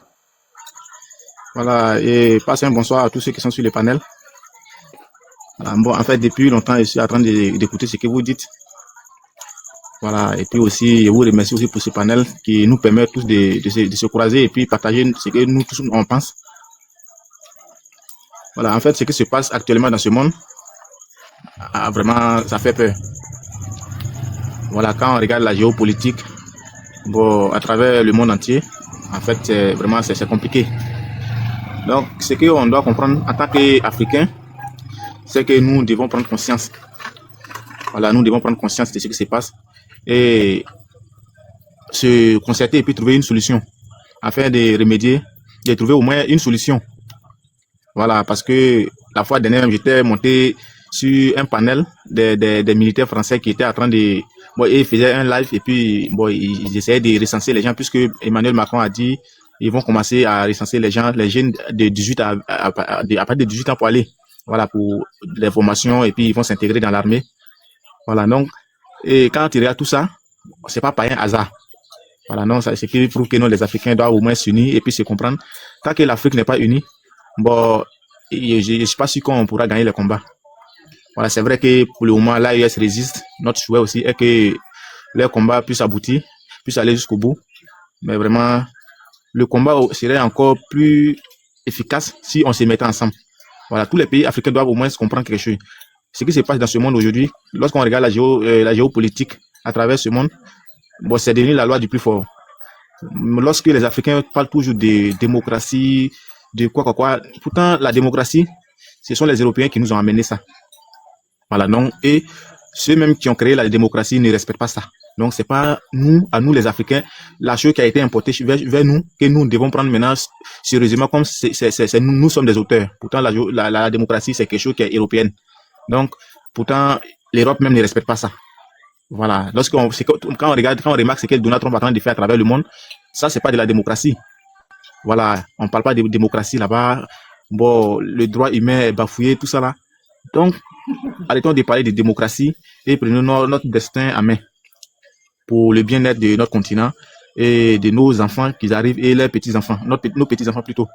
Voilà, et passez un bonsoir à tous ceux qui sont sur le panel. Voilà, bon, en fait, depuis longtemps, je suis en train d'écouter ce que vous dites. Voilà, et puis aussi, je vous remercie aussi pour ce panel qui nous permet tous de se croiser et puis partager ce que nous tous on pense. Voilà, en fait, ce qui se passe actuellement dans ce monde, vraiment, ça fait peur. Voilà, quand on regarde la géopolitique, bon, à travers le monde entier, en fait, c'est compliqué. Donc, ce qu'on doit comprendre en tant qu'Africains, c'est que nous devons prendre conscience. Voilà, nous devons prendre conscience de ce qui se passe et se concerter et puis trouver une solution afin de remédier, de trouver au moins une solution. Voilà, parce que la fois dernière, j'étais monté sur un panel des militaires français qui étaient en train de... Bon, ils faisaient un live et puis bon, ils essayaient de recenser les gens puisque Emmanuel Macron a dit ils vont commencer à recenser les gens, les jeunes de 18 à partir de 18 ans pour aller, voilà, pour les formations et puis ils vont s'intégrer dans l'armée. Voilà, donc, et quand tu regardes tout ça, c'est pas un hasard. Voilà, non, c'est ce qui prouve que nous, les Africains, doivent au moins s'unir et puis se comprendre. Tant que l'Afrique n'est pas unie, bon, je ne suis pas sûr qu'on pourra gagner le combat. Voilà, c'est vrai que pour le moment, l'AES résiste. Notre souhait aussi est que le combat puisse aboutir, puisse aller jusqu'au bout. Mais vraiment, le combat serait encore plus efficace si on se mettait ensemble. Voilà, tous les pays africains doivent au moins se comprendre quelque chose. Ce qui se passe dans ce monde aujourd'hui, lorsqu'on regarde la géopolitique à travers ce monde, bon, c'est devenu la loi du plus fort. Lorsque les Africains parlent toujours de démocratie, de quoi, pourtant la démocratie, ce sont les Européens qui nous ont amené ça. Voilà, donc, et ceux mêmes qui ont créé la démocratie ne respectent pas ça. Donc, c'est pas nous, à nous les Africains, la chose qui a été importée vers nous, que nous devons prendre maintenant sérieusement comme nous sommes des auteurs. Pourtant, la démocratie, c'est quelque chose qui est européenne. Donc, pourtant, l'Europe même ne respecte pas ça. Voilà. Quand on remarque ce que Donald Trump est en train de faire à travers le monde, ça, c'est pas de la démocratie. Voilà. On parle pas de démocratie là-bas. Bon, le droit humain est bafoué, tout ça là. Donc, arrêtons de parler de démocratie et prenons notre destin à main pour le bien-être de notre continent et de nos enfants qui arrivent et leurs petits-enfants, nos petits-enfants plutôt.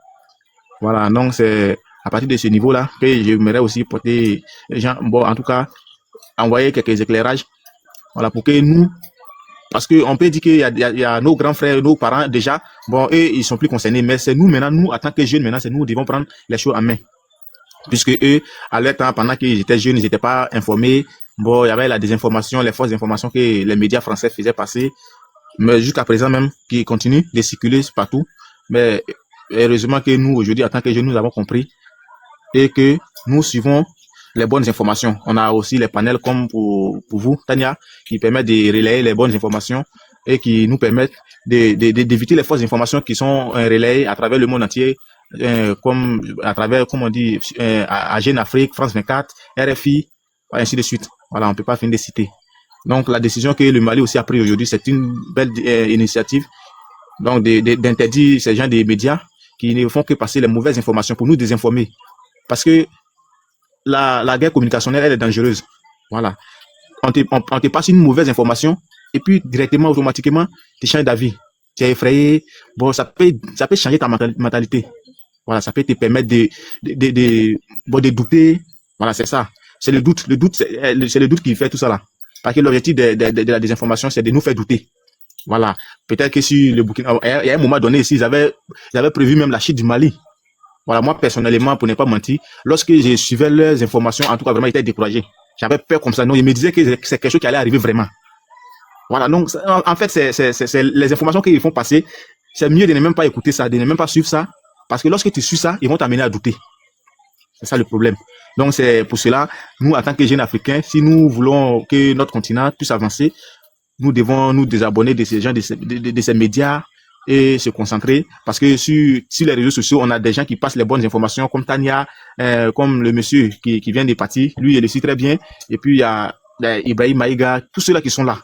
Voilà, donc c'est à partir de ce niveau-là que j'aimerais aussi porter les gens, bon, en tout cas, envoyer quelques éclairages, voilà, pour que nous, parce qu'on peut dire qu'il y a nos grands frères, nos parents déjà, bon, eux, ils sont plus concernés, mais c'est nous maintenant, nous, en tant que jeunes maintenant, c'est nous qui devons prendre les choses en main. puisque eux, à leur temps, pendant qu'ils étaient jeunes, ils n'étaient pas informés. Bon, il y avait la désinformation, les fausses informations que les médias français faisaient passer, mais jusqu'à présent même, qui continuent de circuler partout. Mais heureusement que nous, aujourd'hui, en tant que jeunes, nous avons compris et que nous suivons les bonnes informations. On a aussi les panels comme pour vous, Tania, qui permettent de relayer les bonnes informations et qui nous permettent d'éviter les fausses informations qui sont relayées à travers le monde entier, comme à travers, comme on dit, à Jeune Afrique, France 24, RFI, ainsi de suite. Voilà, on peut pas finir de citer. Donc, la décision que le Mali aussi a prise aujourd'hui, c'est une belle initiative. Donc, d'interdire ces gens des médias qui ne font que passer les mauvaises informations pour nous désinformer. Parce que la guerre communicationnelle, elle est dangereuse. Voilà. On te passe une mauvaise information et puis directement, automatiquement, tu changes d'avis. Tu es effrayé. Bon, ça peut changer ta mentalité. Voilà, ça peut te permettre de douter. Voilà, c'est ça. C'est le doute. Le doute, c'est le doute qui fait tout ça là. Parce que l'objectif de la désinformation, c'est de nous faire douter. Voilà. Peut-être que si le Burkina, il y a un moment donné ici, ils avaient prévu même la chute du Mali. Voilà, moi, personnellement, pour ne pas mentir, lorsque je suivais leurs informations, en tout cas, vraiment, j'étais découragé. J'avais peur comme ça. Non, ils me disaient que c'est quelque chose qui allait arriver vraiment. Voilà, donc, en fait, c'est les informations qu'ils font passer. C'est mieux de ne même pas écouter ça, de ne même pas suivre ça. Parce que lorsque tu suis ça, ils vont t'amener à douter. C'est ça le problème. Donc, c'est pour cela, nous, en tant que jeunes Africains, si nous voulons que notre continent puisse avancer, nous devons nous désabonner de ces gens, de ces médias et se concentrer. Parce que sur les réseaux sociaux, on a des gens qui passent les bonnes informations, comme Tania, comme le monsieur qui vient des partis. Lui, il le suit très bien. Et puis, il y a Ibrahim Maïga, tous ceux-là qui sont là.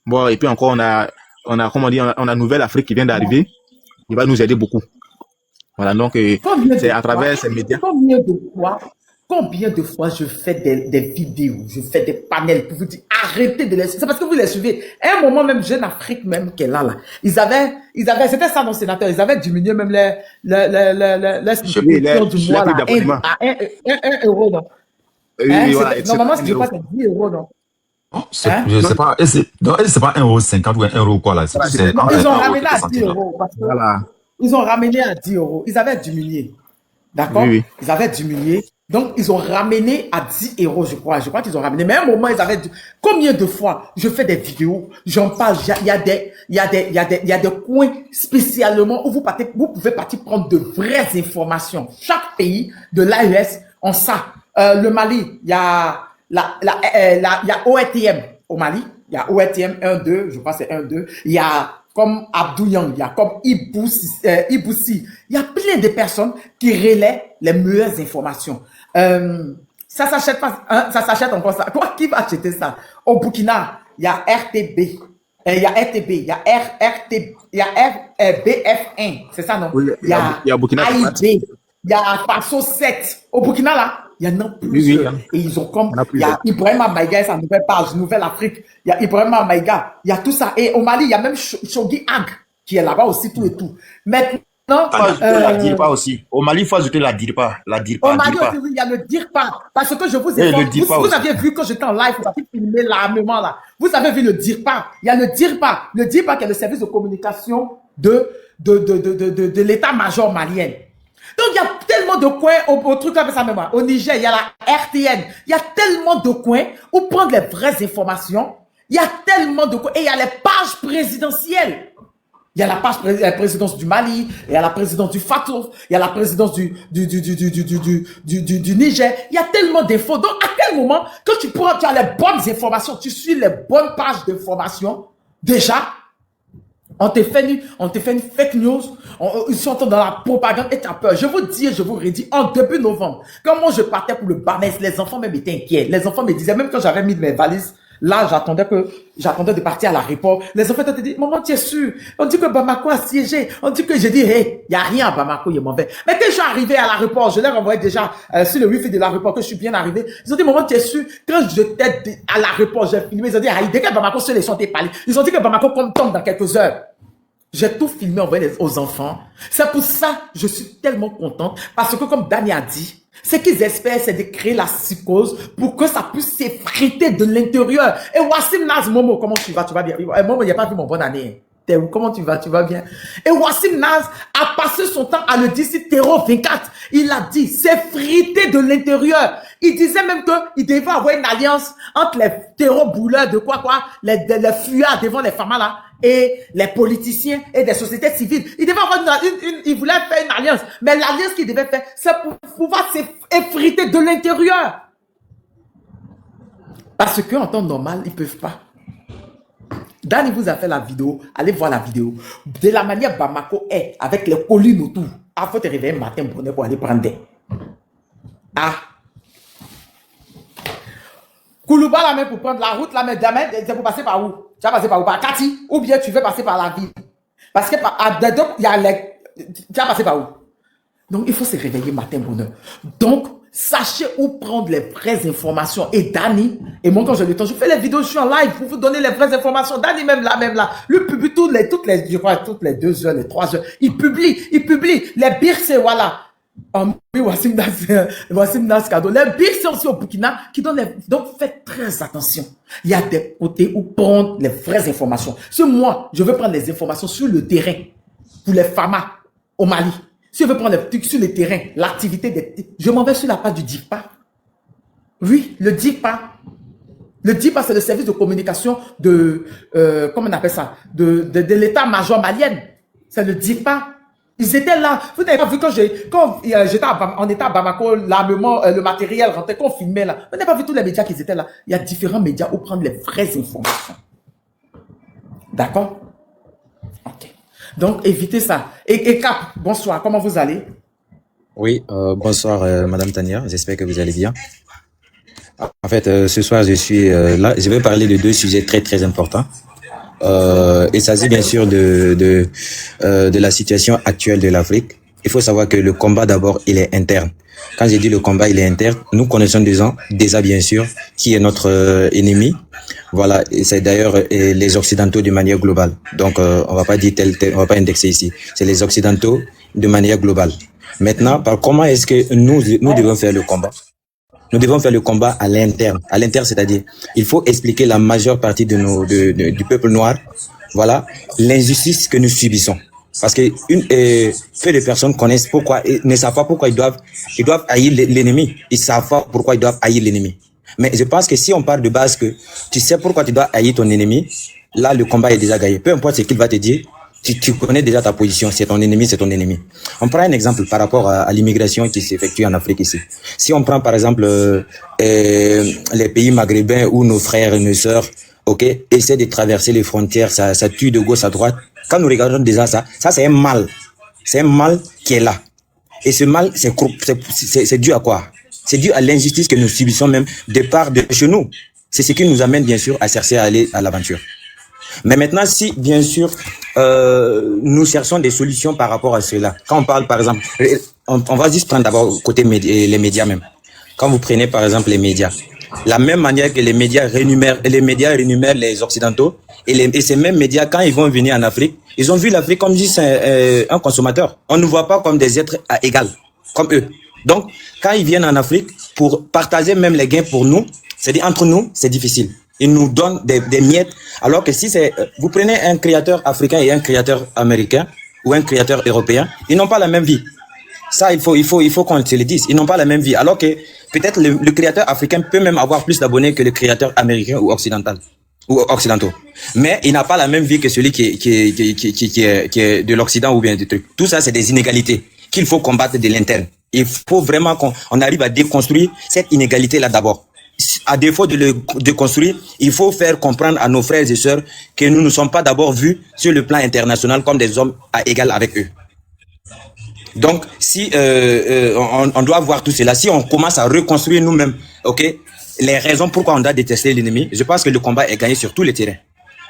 Bon, et puis encore, on a comment dire, on a Nouvelle Afrique qui vient d'arriver. Il va nous aider beaucoup. Voilà, donc, c'est à travers ces médias. Combien de fois je fais des vidéos, je fais des panels pour vous dire arrêtez de les suivre. C'est parce que vous les suivez. À un moment même, Jeune Afrique même qui est là, ils avaient, c'était ça nos sénateurs, ils avaient diminué même les subventions du mois là, à 1 euro. Non? Oui, voilà, normalement, ce que je passe, c'est 10 euros. Non? Je ne sais pas, c'est pas 1,50 € ou 1 euro quoi là. Non, ils ont ramené à 10 euros. Voilà. Ils ont ramené à 10 euros. Ils avaient diminué. D'accord? Oui. Ils avaient diminué. Donc, ils ont ramené à 10 euros, je crois. Je crois qu'ils ont ramené. Mais à un moment, ils avaient dit, combien de fois je fais des vidéos, j'en parle, il y a des coins spécialement où vous pouvez partir prendre de vraies informations. Chaque pays de l'AES en ça. Le Mali, il y a il y a ORTM au Mali. Il y a ORTM 1-2, je crois que c'est 1-2. Il y a comme Abdou Yang, il y a comme Iboussi. Il y a plein de personnes qui relaient les meilleures informations. Ça s'achète pas, hein, ça s'achète encore ça. Toi, qui va acheter ça? Au Burkina, il y a RTB. Il y a RTB, il y a RTB, il y a BF1, c'est ça, non? Oui, il y a Burkina AIB, il y a Faso 7. Au Burkina, là, il y en a plusieurs. Et ils ont comme, il y a Ibrahim Maïga, sa nouvelle page, Nouvelle Afrique. Il y a Ibrahim Maïga, il y a tout ça. Et au Mali, il y a même Shoghi Ag, qui est là-bas aussi, tout et tout. Maintenant, la DIRPA aussi. Au Mali, il faut ajouter la DIRPA. Au Mali aussi, oui, il y a le DIRPA. Parce que je vous ai vous aviez vu quand j'étais en live, vous avez filmé l'armement là. Vous avez vu le DIRPA. Il y a le DIRPA. Le DIRPA qui est le service de communication de l'état-major malien. Donc, il y a tellement de coins au truc là, ça même, au Niger, il y a la RTN. Il y a tellement de coins où prendre les vraies informations. Il y a tellement de coins. Et il y a les pages présidentielles. Il y a la présidence du Mali, il y a la présidence du Fatou, il y a la présidence du Niger. Il y a tellement d'infos. Donc, à quel moment, quand tu as les bonnes informations, tu suis les bonnes pages d'information, déjà, on te fait une fake news, ils sont dans la propagande et tu as peur. Je vous dis et je vous redis, en début novembre, quand moi je partais pour le Bamès, les enfants même étaient inquiets. Les enfants me disaient, même quand j'avais mis mes valises, là, j'attendais de partir à l'aéroport. Les enfants te disent, maman, tu es sûr? On dit que Bamako a siégé. On dit que j'ai dit, hey, il n'y a rien à Bamako, il m'en vais. Mais quand je suis arrivé à l'aéroport, je leur envoyé déjà sur le wifi de l'aéroport que je suis bien arrivé. Ils ont dit, maman, tu es sûr? Quand j'étais à l'aéroport, j'ai filmé. Ils ont dit, ah, dès que Bamako se les sont parlé. Ils ont dit que Bamako tombe dans quelques heures. J'ai tout filmé, envoyé aux enfants. C'est pour ça que je suis tellement contente. Parce que comme Dani a dit, ce qu'ils espèrent, c'est de créer la psychose pour que ça puisse s'effriter de l'intérieur. Et Wassim Naz, Momo, comment tu vas bien? Momo, il n'a pas vu mon bonne année. Comment tu vas? Tu vas bien? Et Wassim Naz a passé son temps à le dire sur Terror 24. Il a dit, c'est frité de l'intérieur. Il disait même qu'il devait avoir une alliance entre les terror-bouleurs de les fuyards devant les femmes là, et les politiciens et des sociétés civiles. Il devait avoir il voulait faire une alliance. Mais l'alliance qu'il devait faire, c'est pour pouvoir s'effriter de l'intérieur. Parce qu'en temps normal, ils ne peuvent pas. Dani vous a fait la vidéo, allez voir la vidéo. De la manière Bamako est, avec les collines autour. Il faut te réveiller matin pour aller prendre des. Ah. Koulouba la main pour prendre la route, la main demain, c'est pour passer par où? Tu vas passer par où? Par Kati? Ou bien tu veux passer par la ville? Parce que il y a les. Tu vas passer par où? Donc il faut se réveiller matin bonheur. Donc, sachez où prendre les vraies informations. Et Dani, et moi quand j'ai le temps, je fais les vidéos, je suis en live pour vous donner les vraies informations. Dani même là, lui publie toutes les 2 heures, les 3 heures. Il publie. Les birs, c'est voilà. Wassim Nas Kado. Les birs, c'est aussi au Burkina qui donnent les... Donc faites très attention. Il y a des côtés où prendre les vraies informations. Si moi, je veux prendre les informations sur le terrain pour les FAMA au Mali. Si je veux prendre les trucs sur le terrain, l'activité des... Je m'en vais sur la page du DIPA. Oui, le DIPA. Le DIPA, c'est le service de communication de... comment on appelle ça? De l'état-major malien. C'est le DIPA. Ils étaient là. Vous n'avez pas vu quand on était à Bamako, l'armement, le matériel rentrait, quand on filmait là. Vous n'avez pas vu tous les médias qui étaient là. Il y a différents médias où prendre les vraies informations. D'accord? Ok. Donc, évitez ça. Et Cap, bonsoir, comment vous allez? Oui, bonsoir Madame Tania, j'espère que vous allez bien. En fait, ce soir, je suis là, je vais parler de 2 sujets très très importants. Il s'agit bien sûr de la situation actuelle de l'Afrique. Il faut savoir que le combat d'abord, il est interne. Quand j'ai dit le combat, il est interne, nous connaissons déjà bien sûr qui est notre ennemi. Voilà, et c'est d'ailleurs les Occidentaux de manière globale. Donc, on va pas dire on va pas indexer ici. C'est les Occidentaux de manière globale. Maintenant, par comment est-ce que nous devons faire le combat? Nous devons faire le combat à l'interne. À l'interne, c'est-à-dire, il faut expliquer la majeure partie du peuple noir, voilà, l'injustice que nous subissons. Parce que peu de personnes connaissent pourquoi, ne savent pas pourquoi ils doivent haïr l'ennemi. Ils savent pas pourquoi ils doivent haïr l'ennemi. Mais je pense que si on part de base que tu sais pourquoi tu dois haïr ton ennemi, là, le combat est déjà gagné. Peu importe ce qu'il va te dire, tu connais déjà ta position. C'est ton ennemi, c'est ton ennemi. On prend un exemple par rapport à l'immigration qui s'effectue en Afrique ici. Si on prend par exemple les pays maghrébins où nos frères et nos sœurs, essaient de traverser les frontières, ça tue de gauche à droite. Quand nous regardons déjà ça c'est un mal. C'est un mal qui est là. Et ce mal, c'est dû à quoi? C'est dû à l'injustice que nous subissons même de part de chez nous. C'est ce qui nous amène bien sûr à chercher à aller à l'aventure. Mais maintenant, si bien sûr nous cherchons des solutions par rapport à cela, quand on parle par exemple, on va juste prendre d'abord côté les médias même. Quand vous prenez par exemple les médias, la même manière que les médias rémunèrent les Occidentaux, et ces mêmes médias, quand ils vont venir en Afrique, ils ont vu l'Afrique comme juste un consommateur. On ne voit pas comme des êtres à égal, comme eux. Donc, quand ils viennent en Afrique, pour partager même les gains pour nous, c'est-à-dire entre nous, c'est difficile. Ils nous donnent des miettes, alors que si vous prenez un créateur africain et un créateur américain, ou un créateur européen, ils n'ont pas la même vie. Ça, il faut qu'on se le dise. Ils n'ont pas la même vie. Alors que peut-être le créateur africain peut même avoir plus d'abonnés que le créateur américain ou occidentaux. Mais il n'a pas la même vie que celui qui est de l'Occident ou bien des trucs. Tout ça, c'est des inégalités qu'il faut combattre de l'interne. Il faut vraiment qu'on arrive à déconstruire cette inégalité-là d'abord. À défaut de construire, il faut faire comprendre à nos frères et sœurs que nous ne sommes pas d'abord vus sur le plan international comme des hommes à égal avec eux. Donc, si on doit voir tout cela, si on commence à reconstruire nous-mêmes, les raisons pourquoi on doit détester l'ennemi, je pense que le combat est gagné sur tous les terrains.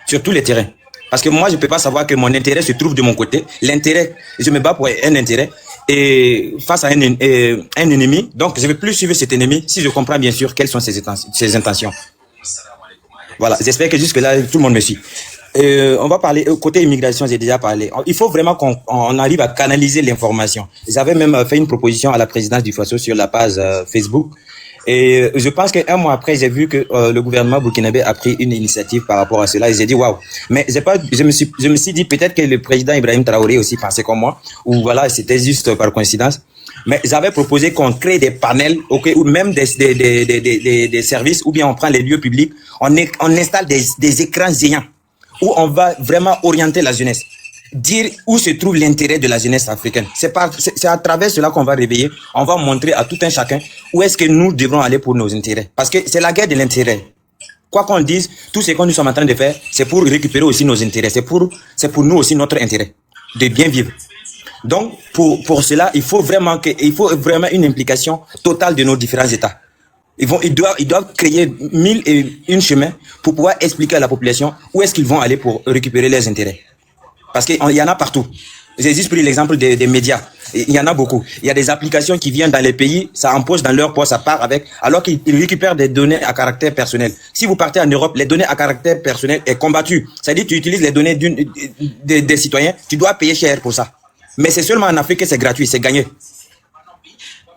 Sur tous les terrains. Parce que moi, je ne peux pas savoir que mon intérêt se trouve de mon côté. L'intérêt, je me bats pour un intérêt et face à un ennemi. Donc, je ne vais plus suivre cet ennemi si je comprends bien sûr quelles sont ses intentions. Voilà, j'espère que jusque-là, tout le monde me suit. On va parler, côté immigration, j'ai déjà parlé. Il faut vraiment qu'on arrive à canaliser l'information. J'avais même fait une proposition à la présidence du FASO sur la page Facebook. Et je pense qu'un mois après, j'ai vu que le gouvernement burkinabé a pris une initiative par rapport à cela. Et j'ai dit waouh. Mais je me suis dit peut-être que le président Ibrahim Traoré aussi pensait comme moi, ou voilà, c'était juste par coïncidence. Mais j'avais proposé qu'on crée des panels, ok, ou même des services, ou bien on prend les lieux publics, on installe des écrans géants où on va vraiment orienter la jeunesse. Dire où se trouve l'intérêt de la jeunesse africaine. C'est à travers cela qu'on va réveiller. On va montrer à tout un chacun où est-ce que nous devrons aller pour nos intérêts. Parce que c'est la guerre de l'intérêt. Quoi qu'on dise, tout ce que nous sommes en train de faire, c'est pour récupérer aussi nos intérêts. C'est pour nous aussi notre intérêt de bien vivre. Donc, pour cela, il faut vraiment une implication totale de nos différents États. Ils doivent créer 1001 chemins pour pouvoir expliquer à la population où est-ce qu'ils vont aller pour récupérer leurs intérêts. Parce qu'il y en a partout. J'ai juste pris l'exemple des médias. Il y en a beaucoup. Il y a des applications qui viennent dans les pays, ça empoche dans leur poste, ça part avec, alors qu'ils récupèrent des données à caractère personnel. Si vous partez en Europe, les données à caractère personnel est combattues. C'est-à-dire que tu utilises les données des citoyens, tu dois payer cher pour ça. Mais c'est seulement en Afrique que c'est gratuit, c'est gagné.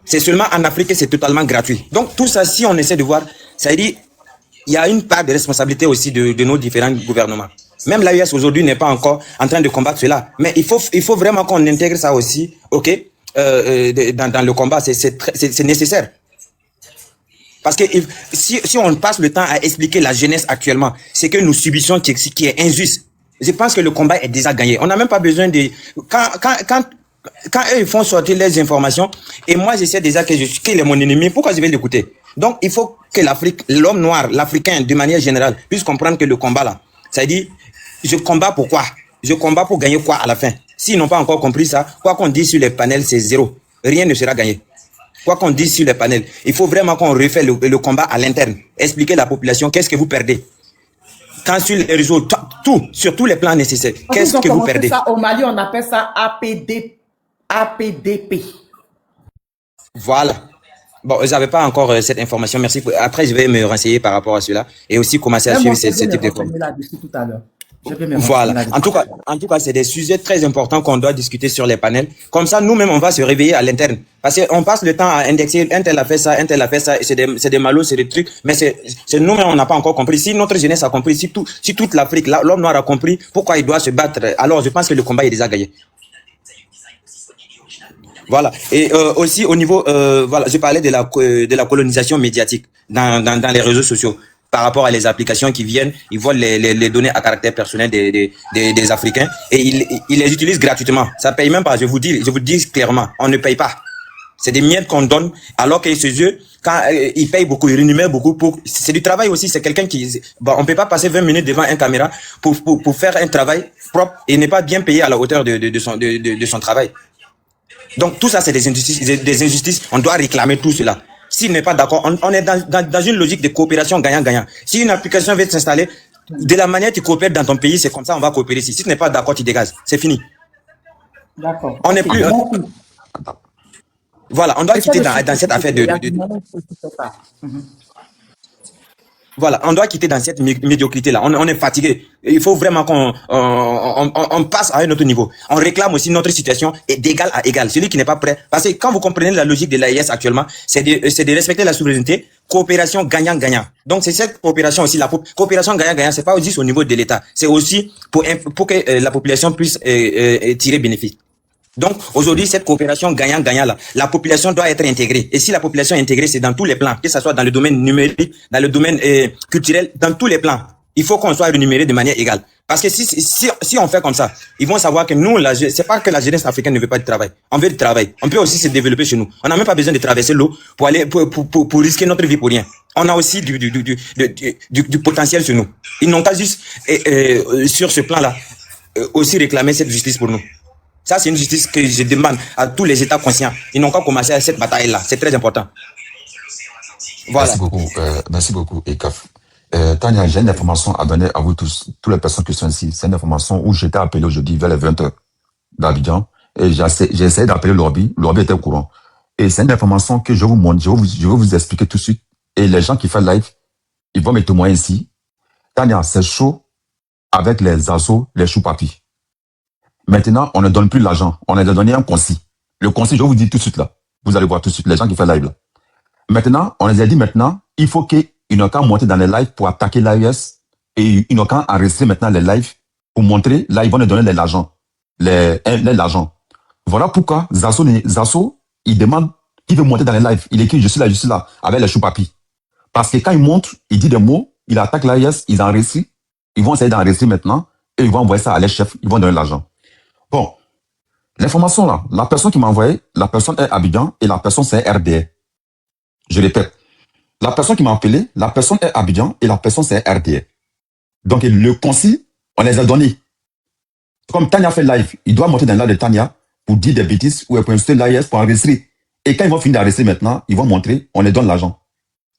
C'est seulement en Afrique que c'est totalement gratuit. Donc tout ça, si on essaie de voir, ça veut dire il y a une part de responsabilité aussi de nos différents gouvernements. Même l'AES aujourd'hui n'est pas encore en train de combattre cela. Mais il faut vraiment qu'on intègre ça aussi, ok, dans le combat. C'est nécessaire. Parce que si on passe le temps à expliquer la jeunesse actuellement, c'est que nous subissons qui est injuste. Je pense que le combat est déjà gagné. On n'a même pas besoin de... Quand eux ils font sortir les informations, et moi j'essaie déjà qu'il est mon ennemi, pourquoi je vais l'écouter? Donc il faut que l'Afrique, l'homme noir, l'Africain de manière générale, puisse comprendre que le combat là, ça veut dire, je combats pour quoi? Je combats pour gagner quoi à la fin? S'ils n'ont pas encore compris ça, quoi qu'on dise sur les panels, c'est zéro. Rien ne sera gagné. Quoi qu'on dise sur les panels, il faut vraiment qu'on refait le combat à l'interne. Expliquer à la population qu'est-ce que vous perdez. Quand sur les réseaux, sur tous les plans nécessaires, qu'est-ce que vous perdez? Ça, au Mali, on appelle ça APDP. Voilà. Bon, je n'avais pas encore cette information. Merci. Après, je vais me renseigner par rapport à cela et aussi commencer à suivre ce type d'informations. Voilà. En tout cas, c'est des sujets très importants qu'on doit discuter sur les panels. Comme ça, nous-mêmes, on va se réveiller à l'interne. Parce qu'on passe le temps à indexer, un tel a fait ça, un tel a fait ça, c'est des malos, c'est des trucs, mais c'est nous-mêmes, on n'a pas encore compris. Si notre jeunesse a compris, si toute l'Afrique, l'homme noir a compris pourquoi il doit se battre, alors je pense que le combat est déjà gagné. Voilà. Et aussi au niveau, voilà, je parlais de la colonisation médiatique dans les réseaux sociaux. Par rapport à les applications qui viennent, ils volent les données à caractère personnel des Africains et ils les utilisent gratuitement. Ça paye même pas, je vous dis clairement, on ne paye pas. C'est des miettes qu'on donne, alors que ce jeu, quand ils payent beaucoup, ils rémunèrent beaucoup. C'est du travail aussi, c'est quelqu'un qui... Bon, on peut pas passer 20 minutes devant une caméra pour faire un travail propre et n'est pas bien payé à la hauteur de son travail. Donc tout ça, c'est des injustices, on doit réclamer tout cela. S'il n'est pas d'accord, on est dans une logique de coopération gagnant-gagnant. Si une application veut s'installer, de la manière que tu coopères dans ton pays, c'est comme ça on va coopérer ici. Si tu n'es pas d'accord, tu dégages. C'est fini. D'accord. On n'est plus... Voilà, on doit quitter dans cette affaire de... Voilà, on doit quitter dans cette médiocrité-là. On est fatigué. Il faut vraiment qu'on passe à un autre niveau. On réclame aussi notre situation d'égal à égal. Celui qui n'est pas prêt. Parce que quand vous comprenez la logique de l'AES actuellement, c'est de respecter la souveraineté, coopération gagnant-gagnant. Donc c'est cette coopération aussi, la coopération gagnant-gagnant, c'est pas juste au niveau de l'État. C'est aussi pour que la population puisse tirer bénéfice. Donc, aujourd'hui, cette coopération gagnant-gagnant là, la population doit être intégrée. Et si la population est intégrée, c'est dans tous les plans, que ce soit dans le domaine numérique, dans le domaine culturel, dans tous les plans. Il faut qu'on soit rémunéré de manière égale. Parce que si on fait comme ça, ils vont savoir que nous, c'est pas que la jeunesse africaine ne veut pas de travail. On veut du travail. On peut aussi se développer chez nous. On n'a même pas besoin de traverser l'eau pour aller, pour risquer notre vie pour rien. On a aussi du potentiel sur nous. Ils n'ont pas juste, sur ce plan-là, aussi réclamer cette justice pour nous. Ça, c'est une justice que je demande à tous les États conscients. Ils n'ont qu'à commencer à cette bataille-là. C'est très important. Voilà. Merci beaucoup, Ekaf. Tania, j'ai une information à donner à vous tous, toutes les personnes qui sont ici. C'est une information où j'étais appelé aujourd'hui vers les 20h d'Abidjan. Et j'ai essayé d'appeler Lorbi. Lorbi était au courant. Et c'est une information que je vous montre. Je vais vous expliquer tout de suite. Et les gens qui font live, ils vont me témoigner ici. Tania, c'est chaud avec les assos, les choux-papis. Maintenant, on ne donne plus l'argent. On a donné un concis. Le concis, je vais vous dire tout de suite là. Vous allez voir tout de suite les gens qui font live là. Maintenant, on les a dit maintenant, il faut qu'ils n'ont qu'à monter dans les lives pour attaquer l'AES et ils n'ont qu'à enregistrer maintenant les lives pour montrer, là, ils vont nous donner l'argent. L'argent. Voilà pourquoi Zasso, il demande, il veut monter dans les lives. Il écrit, je suis là, avec les chou-papis. Parce que quand il monte, il dit des mots, il attaque l'AES, ils enregistrent, ils vont essayer d'enregistrer maintenant et ils vont envoyer ça à les chefs, ils vont donner l'argent. Bon, l'information là, la personne qui m'a envoyé, la personne est Abidjan et la personne c'est RDA. Je répète, la personne qui m'a appelé, la personne est Abidjan et la personne c'est RDA. Donc le concis, on les a donnés. Comme Tania fait live, il doit monter dans le live de Tania pour dire des bêtises ou pour insulter l'AES pour enregistrer. Et quand ils vont finir d'enregistrer maintenant, ils vont montrer, on les donne l'argent.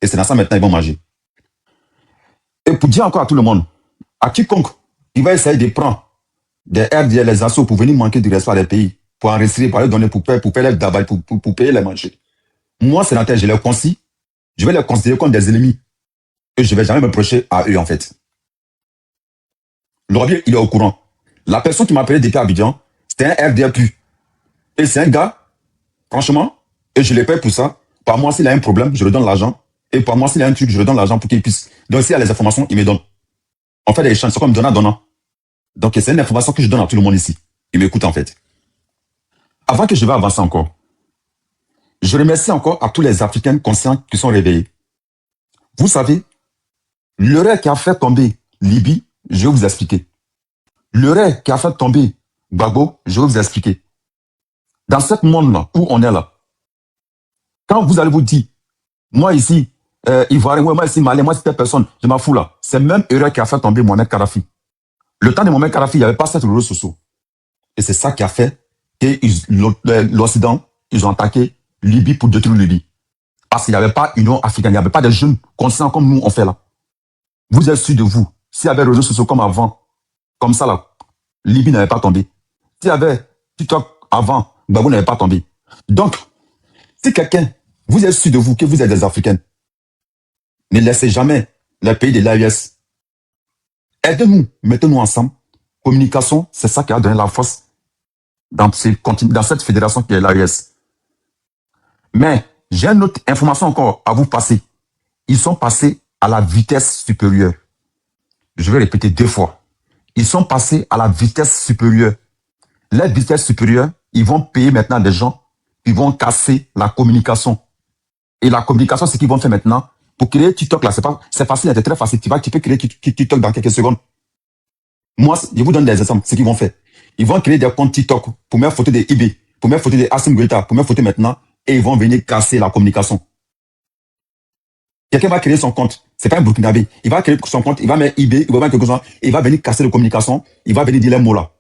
Et c'est dans ça maintenant ils vont manger. Et pour dire encore à tout le monde, à quiconque, il va essayer de prendre des RDA, les assos pour venir manquer du respect des pays, pour enregistrer, pour les donner, pour payer les travail, pour payer les manger. Moi, sénateur, je les considère, je vais les considérer comme des ennemis. Et je ne vais jamais me reprocher à eux, en fait. L'Orbier, il est au courant. La personne qui m'a appelé depuis Abidjan, c'était un RDA plus. Et c'est un gars, franchement, et je le paye pour ça. Par moi, s'il a un problème, je lui donne l'argent. Et par moi, s'il a un truc, je lui donne l'argent pour qu'il puisse. Donc, s'il y a les informations, il me donne. On fait des échanges, c'est comme donnant. Donc, c'est une information que je donne à tout le monde ici. Il m'écoute, en fait. Avant que je vais avancer encore, je remercie encore à tous les Africains conscients qui sont réveillés. Vous savez, l'erreur qui a fait tomber Libye, je vais vous expliquer. L'erreur qui a fait tomber Gbagbo, je vais vous expliquer. Dans ce monde-là, où on est là, quand vous allez vous dire, moi ici, Ivoirien, moi ici, Malien, moi cette personne, je m'en fous là. C'est même erreur qui a fait tomber Mohamed Kadhafi. Le temps de Mohamed Kadhafi, il n'y avait pas cette réseaux sociaux. Et c'est ça qui a fait que l'Occident, ils ont attaqué Libye pour détruire Libye. Parce qu'il n'y avait pas Union africaine, il n'y avait pas de jeunes conscients comme nous on fait là. Vous êtes sûr de vous, s'il y avait réseaux sociaux comme avant, comme ça là, Libye n'avait pas tombé. S'il y avait TikTok avant, Gbagbo n'avait pas tombé. Donc, si quelqu'un, vous êtes sûr de vous que vous êtes des Africains, ne laissez jamais les pays de l'AES. Aidez-nous, mettez-nous ensemble. Communication, c'est ça qui a donné la force dans cette fédération qui est l'AES. Mais j'ai une autre information encore à vous passer. Ils sont passés à la vitesse supérieure. Je vais répéter 2 fois. Ils sont passés à la vitesse supérieure. La vitesse supérieure, ils vont payer maintenant des gens, ils vont casser la communication. Et la communication, c'est ce qu'ils vont faire maintenant. Pour créer TikTok, là, c'est facile, c'est très facile. Tu peux créer TikTok dans quelques secondes. Moi, je vous donne des exemples, ce qu'ils vont faire. Ils vont créer des comptes TikTok pour mettre photo des IB, pour mettre photo des Assim Goïta, pour mettre photo maintenant, et ils vont venir casser la communication. Quelqu'un va créer son compte, c'est pas un Burkinabé. Il va créer son compte, il va mettre IB, il va mettre quelque chose, il va venir casser la communication, il va venir dire les mots là.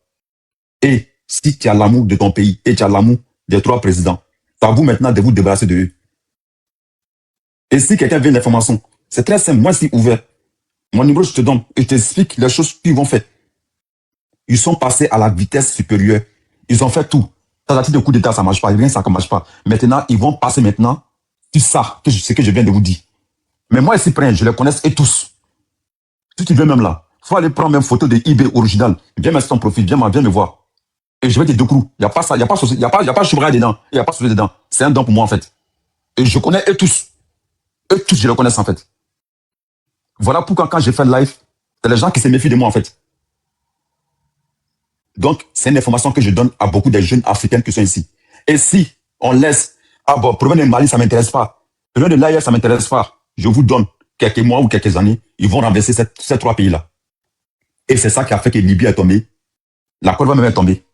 Et si tu as l'amour de ton pays et tu as l'amour des 3 présidents, c'est à vous maintenant de vous débarrasser de eux. Et si quelqu'un veut l'information, c'est très simple, moi je suis ouvert. Mon numéro, je te donne et je t'explique les choses qu'ils vont faire. Ils sont passés à la vitesse supérieure. Ils ont fait tout. Tentative de coup d'État, ça ne marche pas. Rien, ça ne marche pas. Maintenant, ils vont passer maintenant sur ça, ce que je viens de vous dire. Mais moi, ici, je les connais et tous. Si tu veux même là, il faut aller prendre même photo de eBay original. Viens mettre ton profil, viens me voir. Et je vais te découvrir. Il n'y a pas ça, il n'y a pas choubraya dedans. Il n'y a pas souci dedans. C'est un don pour moi, en fait. Et je connais eux tous. Eux tous, je les connais, en fait. Voilà pourquoi quand j'ai fait le live, c'est les gens qui se méfient de moi, en fait. Donc, c'est une information que je donne à beaucoup de jeunes africains qui sont ici. Et si on laisse, provenir de Mali, ça ne m'intéresse pas. Provenir de l'AIR, ça ne m'intéresse pas. Je vous donne quelques mois ou quelques années, ils vont renverser ces 3 pays-là. Et c'est ça qui a fait que Libye est tombée. La Côte d'Ivoire même est tombée.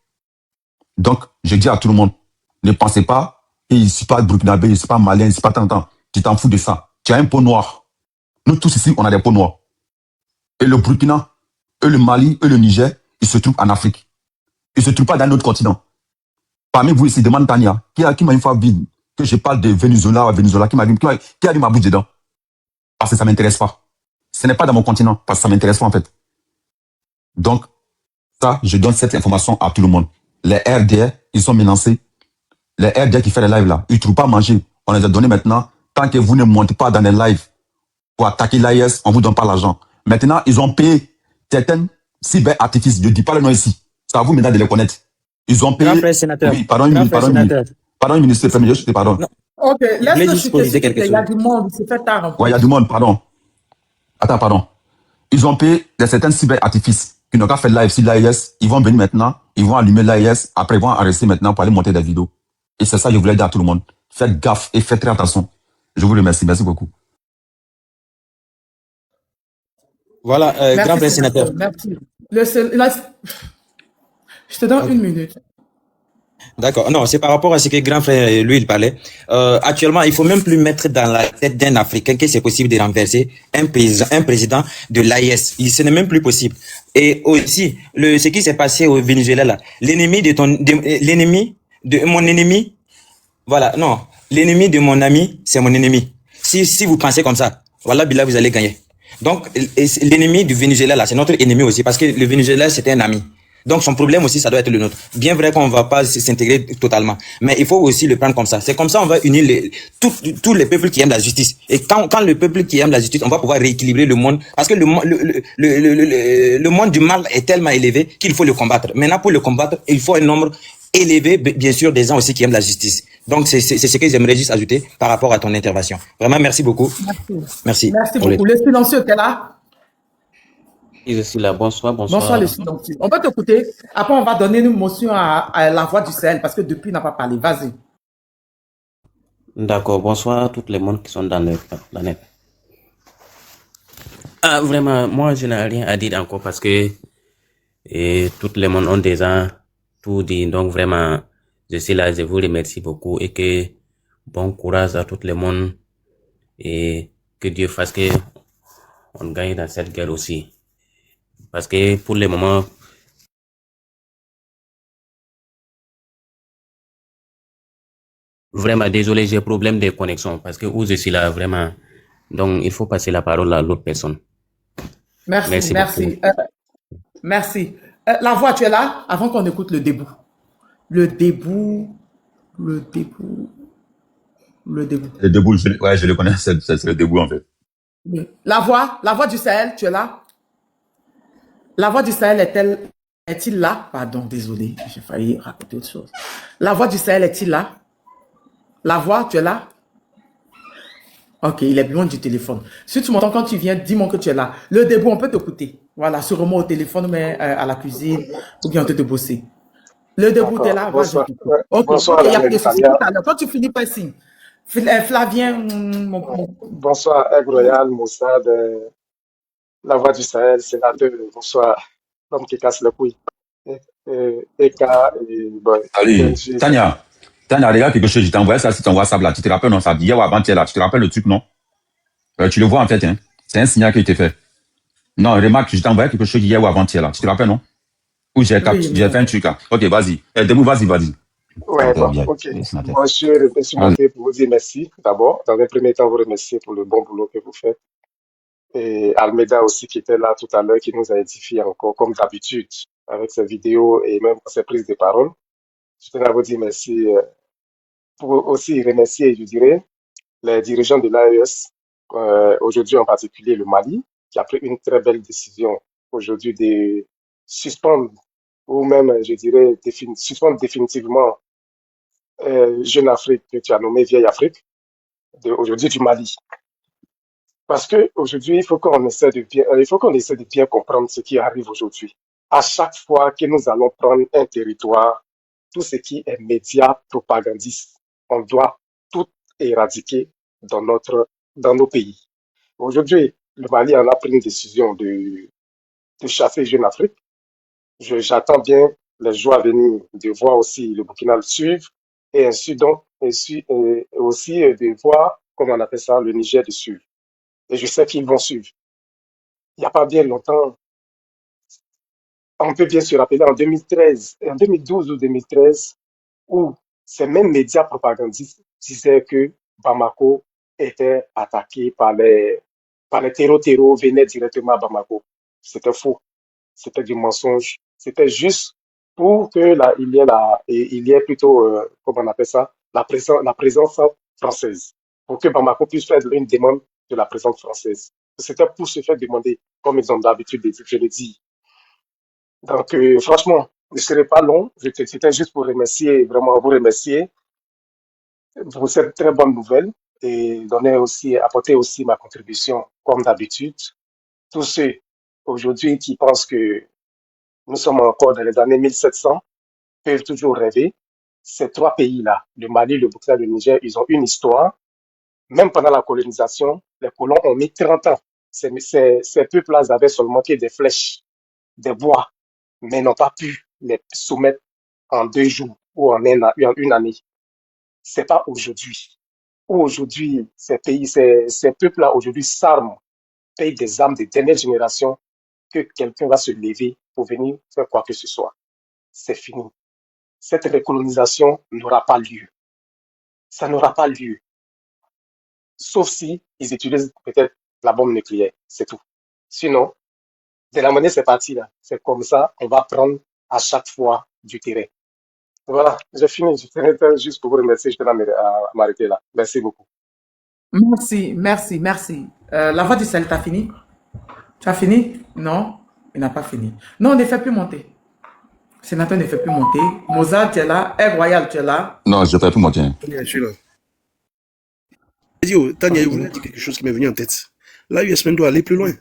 Donc, je dis à tout le monde, ne pensez pas que je ne suis pas burkinabé, je ne suis pas malien, je ne suis pas tant. Tu t'en fous de ça. Tu as un pot noir. Nous tous ici, on a des pots noirs. Et le Burkina, et le Mali, et le Niger, ils se trouvent en Afrique. Ils ne se trouvent pas dans notre continent. Parmi vous ici, demande Tania, qui m'a une fois dit que je parle de Venezuela, qui a dit ma bouche dedans. Parce que ça ne m'intéresse pas. Ce n'est pas dans mon continent, parce que ça ne m'intéresse pas en fait. Donc, ça, je donne cette information à tout le monde. Les RDA, ils sont menacés. Les RDA qui font les lives là, ils ne trouvent pas à manger. On les a donnés maintenant. Tant que vous ne montez pas dans les lives pour attaquer l'AIS, on ne vous donne pas l'argent. Maintenant, ils ont payé certaines cyberartifices. Je ne dis pas le nom ici. C'est à vous maintenant de les connaître. Ils ont payé. Grand frère sénateur. Oui, pardon, Grand frère sénateur. pardon, ministre, je te pardonne. Non. Ok, Je voulais laisse-le juste chuter, poser s'il te quelque plaît. Il y a chose. du monde, il se fait tard en Ouais, il y a plus. du monde, pardon. Attends, pardon. Ils ont payé certains cyberartifices qui n'ont qu'à faire live sur l'AIS. Ils vont venir maintenant, ils vont allumer l'AIS, après ils vont arrêter maintenant pour aller monter des vidéos. Et c'est ça que je voulais dire à tout le monde. Faites gaffe et faites très attention. Je vous remercie. Merci beaucoup. Voilà, grand Merci, frère sénateur. sénateur. Merci. Je te donne Ok. une minute. D'accord. Non, c'est par rapport à ce que grand frère, lui, il parlait. Actuellement, il faut même plus mettre dans la tête d'un Africain que c'est possible de renverser un président de l'AIS. Ce n'est même plus possible. Et aussi, ce qui s'est passé au Venezuela, là, l'ennemi de mon ennemi, voilà, non, l'ennemi de mon ami, c'est mon ennemi. Si vous pensez comme ça, voilà, Billah, vous allez gagner. Donc, l'ennemi du Venezuela, là, c'est notre ennemi aussi, parce que le Venezuela, c'était un ami. Donc, son problème aussi, ça doit être le nôtre. Bien vrai qu'on ne va pas s'intégrer totalement, mais il faut aussi le prendre comme ça. C'est comme ça on va unir tous les peuples qui aiment la justice. Et quand le peuple qui aime la justice, on va pouvoir rééquilibrer le monde, parce que le monde du mal est tellement élevé qu'il faut le combattre. Maintenant, pour le combattre, il faut un nombre élevé, bien sûr, des gens aussi qui aiment la justice. Donc, c'est ce que j'aimerais juste ajouter par rapport à ton intervention. Vraiment, merci beaucoup. Merci. Merci. Merci beaucoup. Le silencieux, t'es là? Je suis là. Bonsoir, Bonsoir, bonsoir. le silencieux. On peut t'écouter. Après, on va donner une motion à la voix du Sahel parce que depuis, il n'a pas parlé. Vas-y. D'accord, bonsoir à tout le monde qui sont dans le planète. Ah, vraiment, moi, je n'ai rien à dire encore parce que tout le monde ont déjà tout dit. Donc, vraiment, je suis là, je vous remercie beaucoup et que bon courage à tout le monde et que Dieu fasse que on gagne dans cette guerre aussi. Parce que pour le moment, vraiment désolé, j'ai problème de connexion parce que où je suis là, vraiment. Donc, il faut passer la parole à l'autre personne. Merci, Merci merci. beaucoup. Merci. La voix, tu es là? Avant qu'on écoute le début. Le début. Le début. Le début. Le debout, je le connais, c'est le debout en fait. Oui. La voix du Sahel, tu es là? La voix du Sahel est-il là? Pardon, désolé, j'ai failli raconter autre chose. La voix du Sahel est-il là? La voix, tu es là? Ok, il est loin du téléphone. Si tu m'entends quand tu viens, dis-moi que tu es là. Le début, on peut t'écouter. Voilà, sûrement au téléphone, mais à la cuisine, ou bien on peut te bosser. Le début, tu es là? D'accord. Vas-y. Bonsoir. Ok, Bonsoir, il n'y a Daniel plus de soucis. Tania. Tout à l'heure, quand tu finis par signe. Flavien, Bonsoir, Aigle Royal, Moussad, la voix du Sahel, sénateur. Bonsoir, l'homme qui casse le couille. Eka, et bon, Allez, Benji. Tania, regarde quelque chose, je t'ai envoyé ça sur ton WhatsApp là. Tu te rappelles, non, ça hier ou avant-hier là. Tu te rappelles le truc, non? Tu le vois en fait, hein. C'est un signal qui a été fait. Non, remarque, je t'ai envoyé quelque chose hier ou avant-hier là. Tu te rappelles, non? Ou j'ai fait un truc là. Ok, vas-y. Debout, vas-y. Ouais, bon, ok. Moi, je suis monté pour vous dire merci d'abord. Dans un premier temps, vous remercier pour le bon boulot que vous faites. Et Almeida aussi qui était là tout à l'heure, qui nous a édifié encore, comme d'habitude, avec ses vidéos et même ses prises de parole. Je tenais à vous dire merci. Pour aussi remercier, je dirais, les dirigeants de l'AES, aujourd'hui en particulier le Mali, qui a pris une très belle décision aujourd'hui de suspendre ou même, je dirais, suspendre définitivement Jeune Afrique que tu as nommé Vieille Afrique, aujourd'hui du Mali. Parce que aujourd'hui, il faut qu'on essaie de bien comprendre ce qui arrive aujourd'hui. À chaque fois que nous allons prendre un territoire, tout ce qui est médias propagandistes, on doit tout éradiquer dans nos pays. Aujourd'hui, le Mali en a pris une décision de chasser Jeune Afrique. J'attends bien les jours à venir de voir aussi le Burkina le suivre et ainsi donc, aussi de voir, comment on appelle ça, le Niger de suivre. Et je sais qu'ils vont suivre. Il n'y a pas bien longtemps, on peut bien se rappeler en 2013, en 2012 ou 2013, où ces mêmes médias propagandistes disaient que Bamako était attaqué par les terreaux venaient directement à Bamako. C'était faux. C'était du mensonge. C'était juste pour que il y ait plutôt, comment on appelle ça, la présence française. Pour que Bamako puisse faire une demande de la présence française. C'était pour se faire demander, comme ils ont d'habitude, je le dis. Donc, franchement, je ne serai pas long. C'était juste pour remercier, vraiment vous remercier. pour cette très bonne nouvelle et apporter aussi ma contribution, comme d'habitude. Tous ceux aujourd'hui qui pensent que nous sommes encore dans les années 1700 peuvent toujours rêver. Ces trois pays-là, le Mali, le Burkina, le Niger, ils ont une histoire. Même pendant la colonisation, les colons ont mis 30 ans. Ces peuples-là avaient seulement que des flèches, des bois, mais n'ont pas pu les soumettre en 2 jours ou en une année. C'est pas aujourd'hui. Aujourd'hui, ces peuples-là aujourd'hui s'arment, payent des armes de dernière génération que quelqu'un va se lever pour venir faire quoi que ce soit. C'est fini. Cette recolonisation n'aura pas lieu. Ça n'aura pas lieu. Sauf si ils utilisent peut-être la bombe nucléaire. C'est tout. Sinon, de la monnaie, c'est parti là. C'est comme ça, on va prendre à chaque fois du terrain. Voilà, j'ai fini. Je tenais juste pour vous remercier. Je tenais à m'arrêter là. Merci beaucoup. Merci. La voix du salut, t'as fini? Tu as fini? Non, il n'a pas fini. Non, ne fais plus monter. Sénateur ne fait plus monter. Mozart, tu es là. Air Royal, tu es là. Non, je ne fais plus monter. Je suis là. Tania, je voulais dire quelque chose qui m'est venu en tête. L'AUSM doit aller plus loin.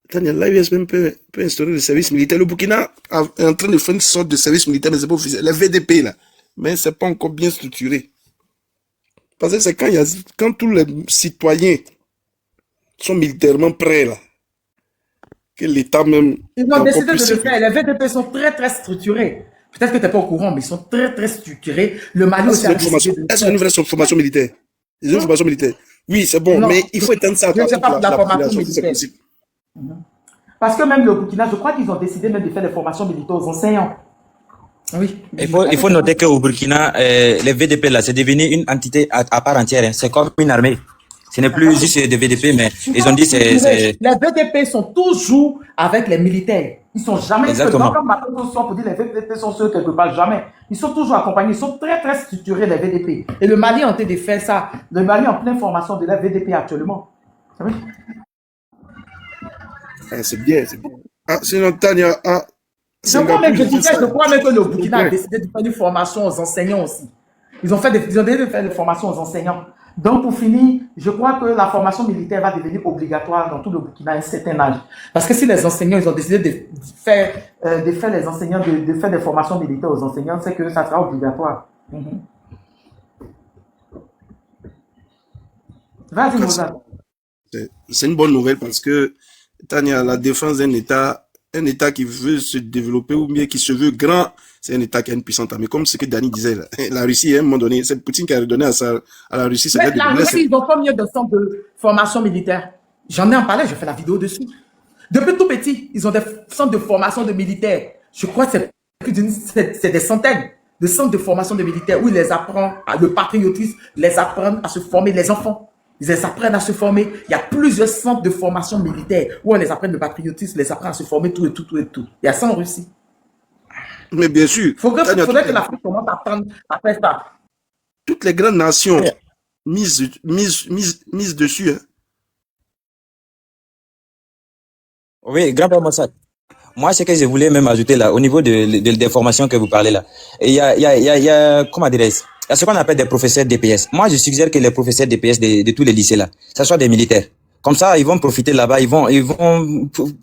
Tania, l'AUSM peut instaurer le service militaire. Le Burkina est en train de faire une sorte de service militaire, mais c'est pas officiel. Les VDP, là. Mais c'est pas encore bien structuré. Parce que c'est quand tous les citoyens sont militairement prêts, là, que l'État même... Ils ont décidé de le faire. Les VDP sont très structurés. Peut-être que tu n'es pas au courant, mais ils sont très structurés. Le Mali aussi a décidé de... Est-ce que nous faisons formation militaire? Ils ont une formation militaire. Oui, c'est bon, mais il faut éteindre ça à je ne sais pas la formation militaire. Parce que même le Burkina, je crois qu'ils ont décidé même de faire des formations militaires aux enseignants. Oui. Il faut noter qu'au Burkina, les VDP, là, c'est devenu une entité à part entière. Hein. C'est comme une armée. Ce n'est plus juste des VDP, mais ils ont dit c'est... Les VDP sont toujours avec les militaires. Ils ne sont jamais... Exactement. Comme maintenant, pour dire les VDP sont ceux quelque part, jamais. Ils sont toujours accompagnés. Ils sont très structurés, les VDP. Et le Mali est en train de faire ça. Le Mali est en pleine formation de la VDP actuellement. C'est vrai? C'est bien. Ah, sinon, Tania... Je crois même que le Burkina a décidé de faire une formation aux enseignants aussi. Ils ont décidé de faire des formations aux enseignants. Donc, pour finir, je crois que la formation militaire va devenir obligatoire dans tout le Burkina à un certain âge. Parce que si les enseignants, ils ont décidé de faire les enseignants, de faire des formations militaires aux enseignants, c'est que ça sera obligatoire. Vas-y, Mozart. C'est une bonne nouvelle parce que, Tania, la défense d'un État qui veut se développer ou bien qui se veut grand, c'est un État qui a une puissante armée. Comme ce que Dani disait, là. La Russie, à un moment donné, c'est Poutine qui a redonné à la Russie. Mais la Russie, ils ont combien de centres de formation militaire? J'en ai en parlé, j'ai fait la vidéo dessus. Depuis tout petit, ils ont des centres de formation de militaires. Je crois que c'est des centaines de centres de formation de militaires où ils les apprennent le patriotisme, les apprennent à se former, les enfants. Ils les apprennent à se former. Il y a plusieurs centres de formation militaire où on les apprend le patriotisme, les apprend à se former, tout. Il y a ça en Russie. Mais bien sûr. Il faudrait que l'Afrique commence à faire ça. Toutes les grandes nations misent dessus. Hein. Oui, grand-père Mossad. Moi, ce que je voulais même ajouter là, au niveau des formations que vous parlez là, il y a comment dirais-je, il y a ce qu'on appelle des professeurs DPS. Moi, je suggère que les professeurs DPS de tous les lycées là, ça soit des militaires. Comme ça, ils vont profiter là-bas, ils vont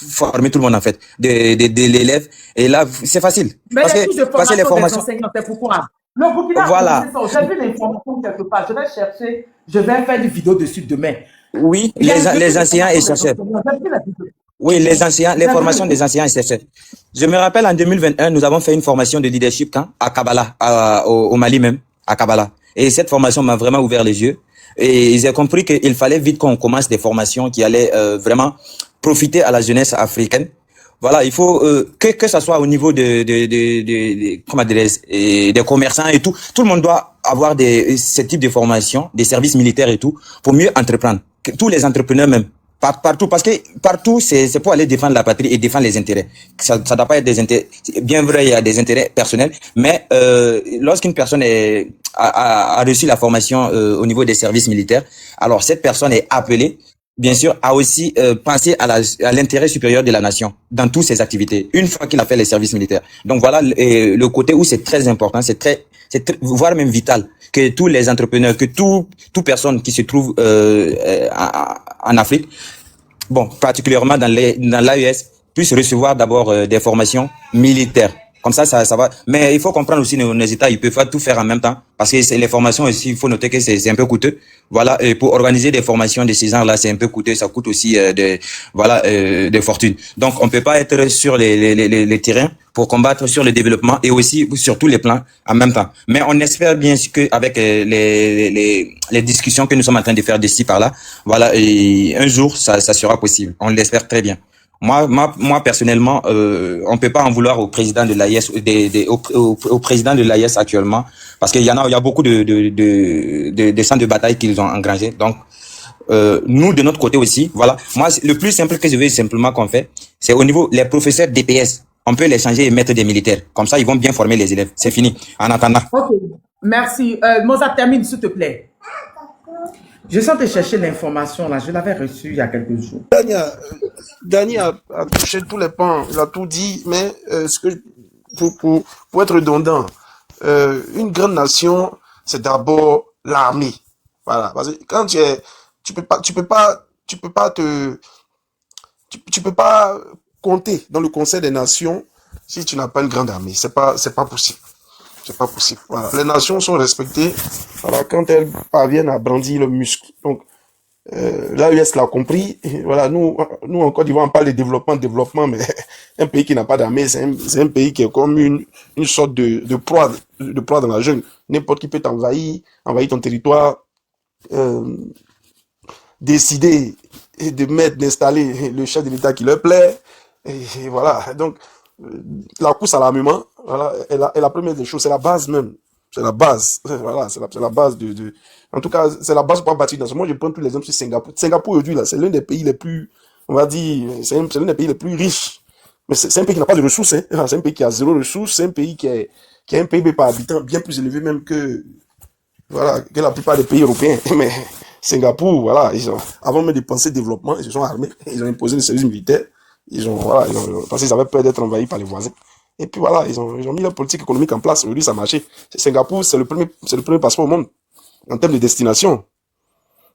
former tout le monde en fait, de l'élève. Et là, c'est facile. Mais parce que les formations, c'est pourquoi. Le Burkina, voilà. J'ai vu l'information quelque part. Je vais chercher, je vais faire une vidéo dessus demain. Oui, les enseignants et chercheurs. Oui, les formations des enseignants et chercheurs. Je me rappelle en 2021, nous avons fait une formation de leadership à Kabbalah, au Mali même, à Kabbalah. Et cette formation m'a vraiment ouvert les yeux. Et j'ai compris qu'il fallait vite qu'on commence des formations qui allaient vraiment profiter à la jeunesse africaine. Voilà, il faut que ça soit au niveau comment dirais-je, des commerçants et tout. Tout le monde doit avoir ce type de formation, des services militaires et tout, pour mieux entreprendre. Tous les entrepreneurs même. Partout, parce que partout, c'est pour aller défendre la patrie et défendre les intérêts. Ça doit pas être des intérêts, bien vrai, il y a des intérêts personnels, mais lorsqu'une personne a reçu la formation au niveau des services militaires, alors cette personne est appelée, bien sûr, à aussi penser à l'intérêt supérieur de la nation dans toutes ses activités, une fois qu'il a fait les services militaires. Donc voilà le côté où c'est très important, c'est voire même vital que tous les entrepreneurs, que toute personne qui se trouve en Afrique, bon, particulièrement dans l'AES, puisse recevoir d'abord des formations militaires. Comme ça va. Mais il faut comprendre aussi nos États, ils peuvent pas tout faire en même temps. Parce que les formations aussi, il faut noter que c'est un peu coûteux. Voilà, et pour organiser des formations de ces gens-là, c'est un peu coûteux. Ça coûte aussi des fortunes. Donc, on peut pas être sur les terrains pour combattre sur le développement et aussi sur tous les plans en même temps. Mais on espère bien qu'avec les discussions que nous sommes en train de faire d'ici par là, voilà, et un jour, ça sera possible. On l'espère très bien. Moi personnellement, on peut pas en vouloir au président de l'AIS, au président de l'AIS actuellement, parce qu'il y a beaucoup de champs de bataille qu'ils ont engrangés. Donc, nous de notre côté aussi, voilà. Moi, le plus simple que je veux simplement qu'on fait, c'est au niveau les professeurs DPS. On peut les changer et mettre des militaires. Comme ça, ils vont bien former les élèves. C'est fini. En attendant. Ok, merci. Mozart, termine s'il te plaît. Je sens de chercher l'information là. Je l'avais reçue il y a quelques jours. Dany a touché tous les pans, il a tout dit, mais pour être redondant, une grande nation, c'est d'abord l'armée. Voilà, parce que quand tu peux pas compter dans le Conseil des Nations si tu n'as pas une grande armée. C'est pas possible. C'est pas possible. Voilà. Les nations sont respectées, voilà, quand elles parviennent à brandir le muscle. Donc, l'AES l'a compris. Et voilà, nous en Côte d'Ivoire, on parle de développement, mais un pays qui n'a pas d'armée, c'est un pays qui est comme une sorte de proie dans la jungle. N'importe qui peut envahir ton territoire, décider d'installer le chef de l'État qui leur plaît. Et voilà. Donc, la course à l'armement, voilà, est la première des choses, c'est la base même. C'est la base. Voilà, c'est la base en tout cas, c'est la base pour bâtir dans ce monde. Je prends tous les exemples sur Singapour. Singapour, aujourd'hui, là, c'est l'un des pays les plus, on va dire, c'est l'un des pays les plus riches. Mais c'est un pays qui n'a pas de ressources, hein. C'est un pays qui a zéro ressources. C'est un pays qui a un PIB par habitant bien plus élevé même que la plupart des pays européens. Mais Singapour, voilà, avant même de penser développement, ils se sont armés. Ils ont imposé le service militaire. Parce qu'ils avaient peur d'être envahis par les voisins. Et puis voilà, ils ont mis leur politique économique en place. Aujourd'hui, ça a marché. Singapour, c'est le premier passeport au monde en termes de destination.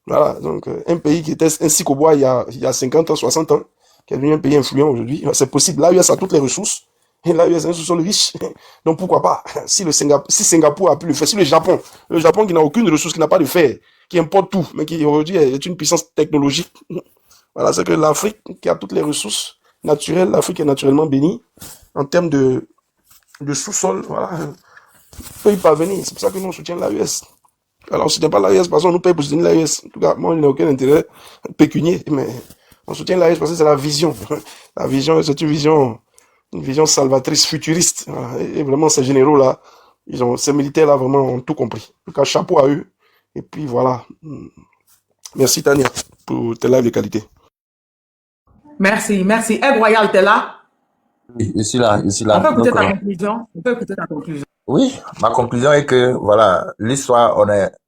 Voilà, donc un pays qui était ainsi qu'au bois il y a 50 ans, 60 ans, qui est devenu un pays influent aujourd'hui, c'est possible. L'AES a toutes les ressources. Et l'AES est un sous-sol riche. Donc pourquoi pas? Si Singapour a pu le faire, si le Japon qui n'a aucune ressource, qui n'a pas de fer, qui importe tout, mais qui aujourd'hui est une puissance technologique. Voilà, c'est que l'Afrique qui a toutes les ressources naturelles, l'Afrique est naturellement bénie en termes de sous-sol, voilà, peut y parvenir. C'est pour ça que nous soutiens l'AES. Alors, on ne soutient pas l'AES parce qu'on nous paye pour soutenir l'AES. En tout cas, moi, il n'y a aucun intérêt pécunier, mais on soutient l'AES parce que c'est la vision. La vision, c'est une vision salvatrice, futuriste. Voilà. Et vraiment, ces généraux-là, ces militaires-là, vraiment, ont tout compris. En tout cas, chapeau à eux. Et puis, voilà. Merci, Tania, pour tes lives de qualité. Merci. Aide Royal, t'es là? Oui, ici là. On peut écouter ta conclusion. Oui, ma conclusion est que, voilà, l'histoire,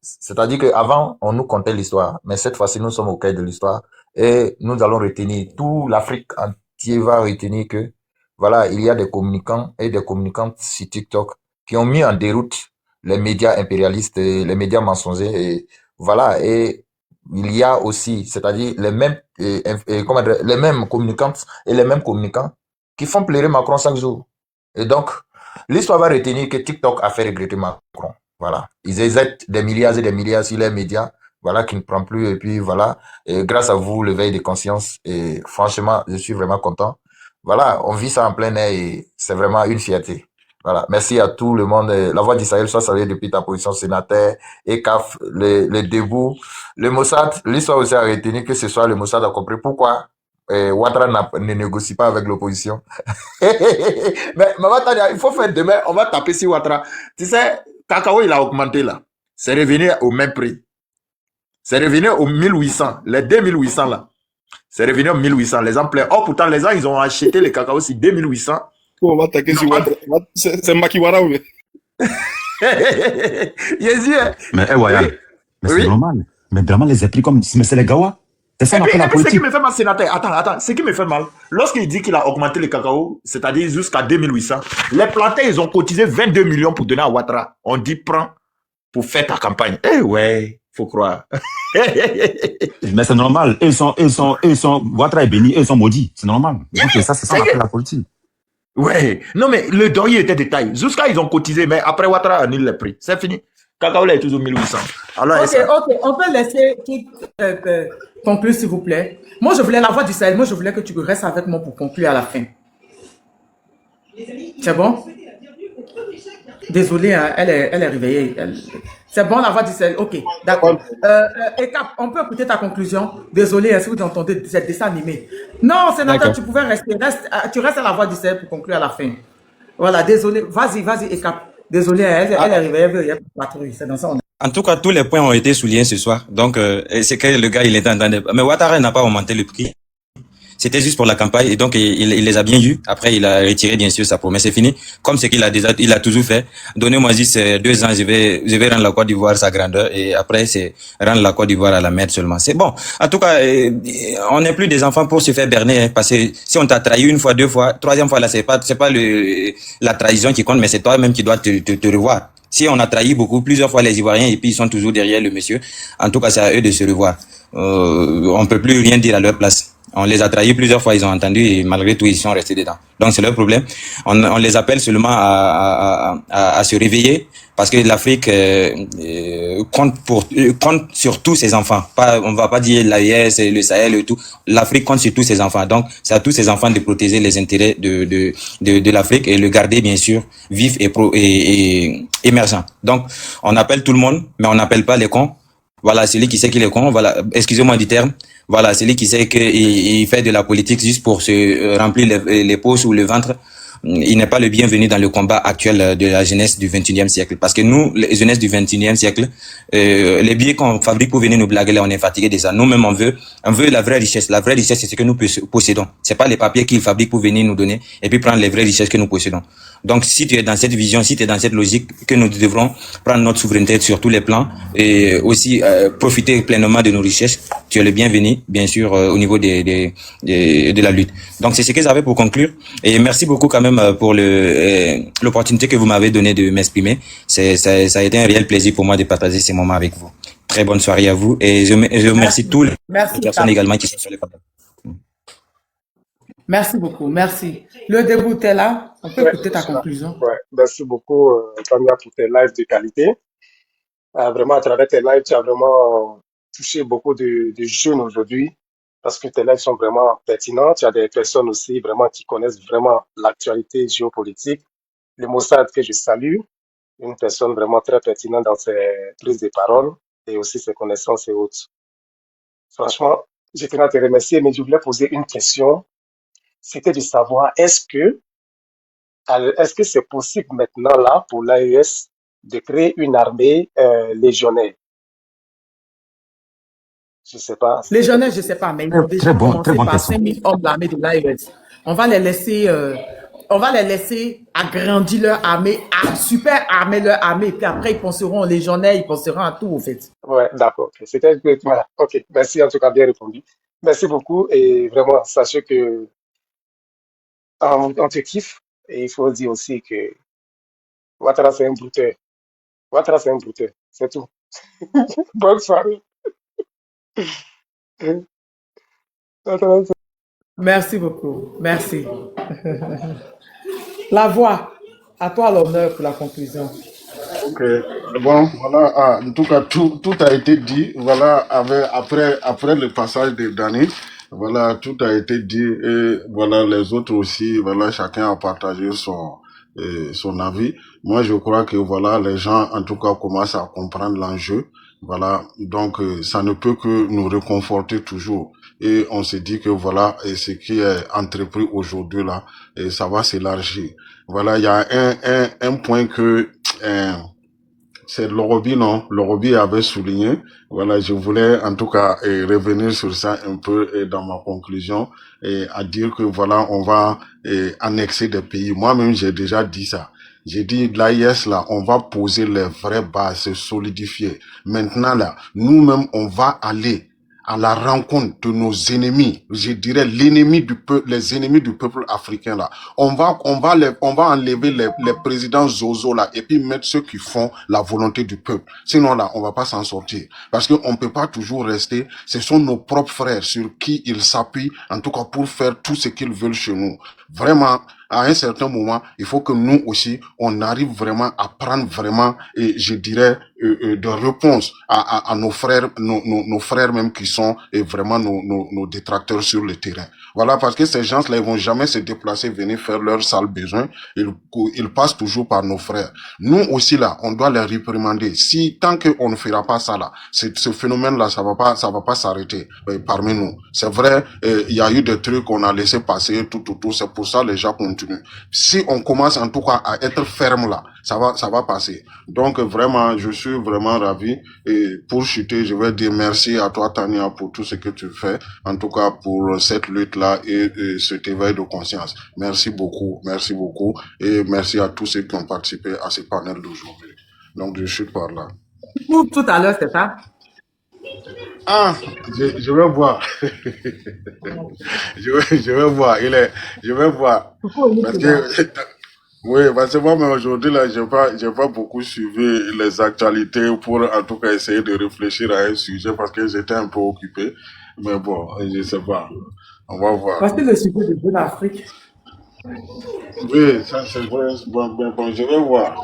c'est-à-dire qu'avant, on nous contait l'histoire, mais cette fois-ci, nous sommes au cœur de l'histoire et nous allons retenir, tout l'Afrique entière va retenir que, voilà, il y a des communicants et des communicantes sur TikTok qui ont mis en déroute les médias impérialistes et les médias mensongers et voilà, et il y a aussi, c'est-à-dire les mêmes, les mêmes communicantes et les mêmes communicants qui font pleurer Macron chaque jour. Et donc, l'histoire va retenir que TikTok a fait regretter Macron. Voilà. Ils éjectent des milliards et des milliards sur les médias, voilà, qui ne prend plus. Et puis, voilà. Et grâce à vous, l'éveil de conscience. Et franchement, je suis vraiment content. Voilà. On vit ça en plein air et c'est vraiment une fierté. Voilà. Merci à tout le monde. La Voix d'Israël soit saluée depuis ta position sénateur, ECAF, les débuts, le Mossad. L'histoire aussi a retenu que ce soit le Mossad a compris pourquoi Ouattara ne négocie pas avec l'opposition. Mais Maman Tania, il faut faire demain, on va taper sur Ouattara. Tu sais, cacao, il a augmenté là. C'est revenu au même prix. C'est revenu au 1800. Les 2800 là. C'est revenu au 1800. Les gens plaît. Oh, pourtant, les gens, ils ont acheté les cacao sur 2800. On va attaquer sur Ouattara. C'est Makiwara, oui. Mais, Royal, mais c'est normal. Mais vraiment, les prix comme, mais c'est les Gawa. C'est ça Et qu'on puis, appelle la ce qui politique. me fait mal, sénateur, attends, ce qui me fait mal, lorsqu'il dit qu'il a augmenté le cacao, c'est-à-dire jusqu'à 2800, les plantains, ils ont cotisé 22 millions pour donner à Ouattara. On dit, prends pour faire ta campagne. Eh ouais, faut croire. Mais c'est normal. Ils sont, Ouattara est béni, ils sont maudits. C'est normal. Donc, ça, c'est ça qu'on appelle la politique. Ouais. Non, mais le deuil était de taille. Jusqu'à ils ont cotisé, mais après Ouattara annule les prix. C'est fini. Cacao là est toujours 1800. Alors, Ok, on peut laisser conclure, s'il vous plaît. Moi, je voulais la voix du Sahel. Moi, je voulais que tu restes avec moi pour conclure à la fin. C'est bon? Désolée, hein, elle est réveillée. C'est bon, la voix du Sahel. Ok, d'accord. Ekap, on peut écouter ta conclusion. Désolé, hein, si vous entendez cette dessin animé. Non, sénateur, tu pouvais rester. Tu restes à la voix du Sahel pour conclure à la fin. Voilà, désolé. Vas-y, Ekap. Désolé, elle est réveillée. Il y a patrouille. C'est dans ça. En tout cas, tous les points ont été soulignés ce soir. Donc, c'est que le gars, il était en train de... Mais Ouattara n'a pas augmenté le prix. C'était juste pour la campagne et donc il les a bien eus. Après, il a retiré bien sûr sa promesse. C'est fini. Comme ce qu'il a déjà, il a toujours fait. Donnez-moi juste 2 ans, je vais rendre la Côte d'Ivoire sa grandeur et après c'est rendre la Côte d'Ivoire à la merde seulement. C'est bon. En tout cas, on n'est plus des enfants pour se faire berner, hein, parce que si on t'a trahi 1 fois, 2 fois, 3e fois là, c'est pas la trahison qui compte, mais c'est toi-même qui dois te revoir. Si on a trahi plusieurs fois les Ivoiriens et puis ils sont toujours derrière le monsieur, en tout cas, c'est à eux de se revoir. On peut plus rien dire à leur place. On les a trahis plusieurs fois, ils ont entendu et malgré tout, ils sont restés dedans. Donc, c'est leur problème. On les appelle seulement à se réveiller parce que l'Afrique compte sur tous ses enfants. On va pas dire l'AES, le Sahel et tout. L'Afrique compte sur tous ses enfants. Donc, c'est à tous ses enfants de protéger les intérêts de l'Afrique et le garder, bien sûr, vif et émergent. Donc, on appelle tout le monde, mais on n'appelle pas les cons. Voilà, celui qui sait qu'il est con, voilà, excusez-moi du terme. Voilà, celui qui sait qu'il fait de la politique juste pour se remplir les poches ou le ventre, il n'est pas le bienvenu dans le combat actuel de la jeunesse du 21e siècle. Parce que nous, les jeunesses du 21e siècle, les billets qu'on fabrique pour venir nous blaguer là, on est fatigué de ça. Nous-mêmes, on veut la vraie richesse. La vraie richesse, c'est ce que nous possédons. C'est pas les papiers qu'ils fabriquent pour venir nous donner et puis prendre les vraies richesses que nous possédons. Donc, si tu es dans cette vision, si tu es dans cette logique que nous devrons prendre notre souveraineté sur tous les plans et aussi profiter pleinement de nos richesses, tu es le bienvenu, bien sûr, au niveau de la lutte. Donc, c'est ce que j'avais pour conclure. Et merci beaucoup quand même pour l'opportunité que vous m'avez donnée de m'exprimer. Ça a été un réel plaisir pour moi de partager ces moments avec vous. Très bonne soirée à vous et je remercie tous les personnes également qui sont sur le panel. Merci beaucoup, merci. Le début est là, on peut écouter ta conclusion. Ouais. Merci beaucoup, Tania, pour tes lives de qualité. Vraiment, à travers tes lives, tu as vraiment touché beaucoup de jeunes aujourd'hui parce que tes lives sont vraiment pertinents. Tu as des personnes aussi vraiment qui connaissent vraiment l'actualité géopolitique. Le Mossad que je salue, une personne vraiment très pertinente dans ses prises de parole et aussi ses connaissances et autres. Franchement, je tenais à te remercier, mais je voulais poser une question. C'était de savoir, est-ce que c'est possible maintenant là pour l'AES de créer une armée légionnaire? Je sais pas. Légionnaire, je sais pas, mais ils ont déjà commencé par 5000 hommes de l'armée de l'AES. On va les laisser agrandir leur armée, super armer leur armée, puis après ils penseront aux légionnaires, ils penseront à tout, au fait. Ouais, d'accord. C'était voilà. Ok, merci en tout cas, bien répondu. Merci beaucoup et vraiment, sachez que on te kiffe et il faut dire aussi que Ouattara c'est un brouteur. Ouattara c'est un brouteur, c'est tout. Bonne soirée. Merci beaucoup, merci. La voix, à toi l'honneur pour la conclusion. Ok, bon, voilà, en tout cas, tout a été dit, voilà, après le passage de Dani, voilà, tout a été dit, et voilà, les autres aussi, voilà, chacun a partagé son avis. Moi, je crois que, voilà, les gens, en tout cas, commencent à comprendre l'enjeu, voilà, donc, ça ne peut que nous réconforter toujours. Et on se dit que, voilà, et ce qui est entrepris aujourd'hui, là, et ça va s'élargir. Voilà, il y a un point que, c'est Lorobi, non? Lorobi avait souligné. Voilà, je voulais en tout cas revenir sur ça un peu dans ma conclusion et à dire que voilà, on va annexer des pays. Moi-même, j'ai déjà dit ça. J'ai dit l'AIS là, on va poser les vraies bases, se solidifier. Maintenant là, nous-mêmes, on va aller à la rencontre de nos ennemis, je dirais l'ennemi du peuple, les ennemis du peuple africain là. On va enlever les présidents Zozo là et puis mettre ceux qui font la volonté du peuple. Sinon là, on va pas s'en sortir. Parce que on peut pas toujours rester. Ce sont nos propres frères sur qui ils s'appuient, en tout cas pour faire tout ce qu'ils veulent chez nous. Vraiment, à un certain moment, il faut que nous aussi, on arrive vraiment à prendre vraiment, et je dirais, de réponse à nos frères, nos frères même qui sont vraiment nos détracteurs sur le terrain. Voilà, parce que ces gens-là, ils vont jamais se déplacer, venir faire leurs sales besoins. Ils passent toujours par nos frères. Nous aussi là, on doit les réprimander. Si tant qu'on ne fera pas ça là, ce phénomène-là, ça va pas s'arrêter parmi nous. C'est vrai, il y a eu des trucs qu'on a laissé passer, tout. C'est pour ça les gens continuent. Si on commence en tout cas à être ferme là, ça va passer. Donc vraiment, je suis vraiment ravi. Et pour chuter, je vais dire merci à toi Tania pour tout ce que tu fais, en tout cas pour cette lutte-là et cet éveil de conscience. Merci beaucoup et merci à tous ceux qui ont participé à ce panel d'aujourd'hui. Donc je chute par là. Pour tout à l'heure, c'est ça? Ah, je vais voir. je vais voir. Je vais voir. Parce que, oui, parce que moi, mais aujourd'hui, là, j'ai pas beaucoup suivi les actualités pour, en tout cas, essayer de réfléchir à un sujet parce que j'étais un peu occupé. Mais bon, je sais pas. On va voir. Voici le sujet de l'Afrique. Oui, ça c'est vrai. Bon, je vais voir.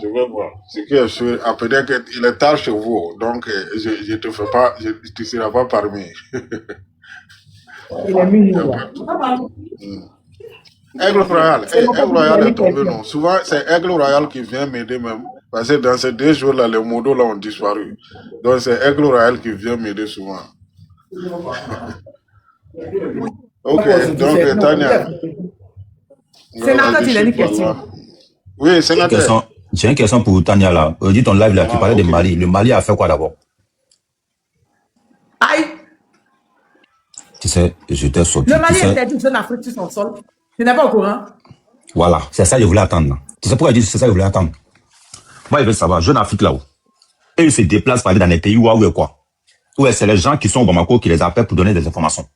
C'est que peut-être qu'il est tard chez vous, donc je te fais pas, tu seras pas parmi. Il est minuit là. Aigle Royal, Aigle Royal est tombé, non. Souvent, c'est Aigle Royal qui vient m'aider même. Parce que dans ces 2 jours-là, les modos là ont disparu. Donc c'est Aigle Royal qui vient m'aider souvent. Ok, donc Tania. Sénateur, tu as une question. Oui, sénateur. J'ai une question pour Tania là. Dis ton live là, tu parlais de Mali. Le Mali a fait quoi d'abord? Aïe! Tu sais, j'étais sorti. Le Mali interdit aux jeunes Afrique sur son sol. Tu n'es pas au courant? Voilà, c'est ça que je voulais attendre. Tu sais pourquoi je dis c'est ça que je voulais attendre? Moi, je veux savoir, jeune Afrique là-haut. Et ils se déplacent pour aller dans les pays où quoi? Où c'est les gens qui sont au Bamako qui les appellent pour donner des informations.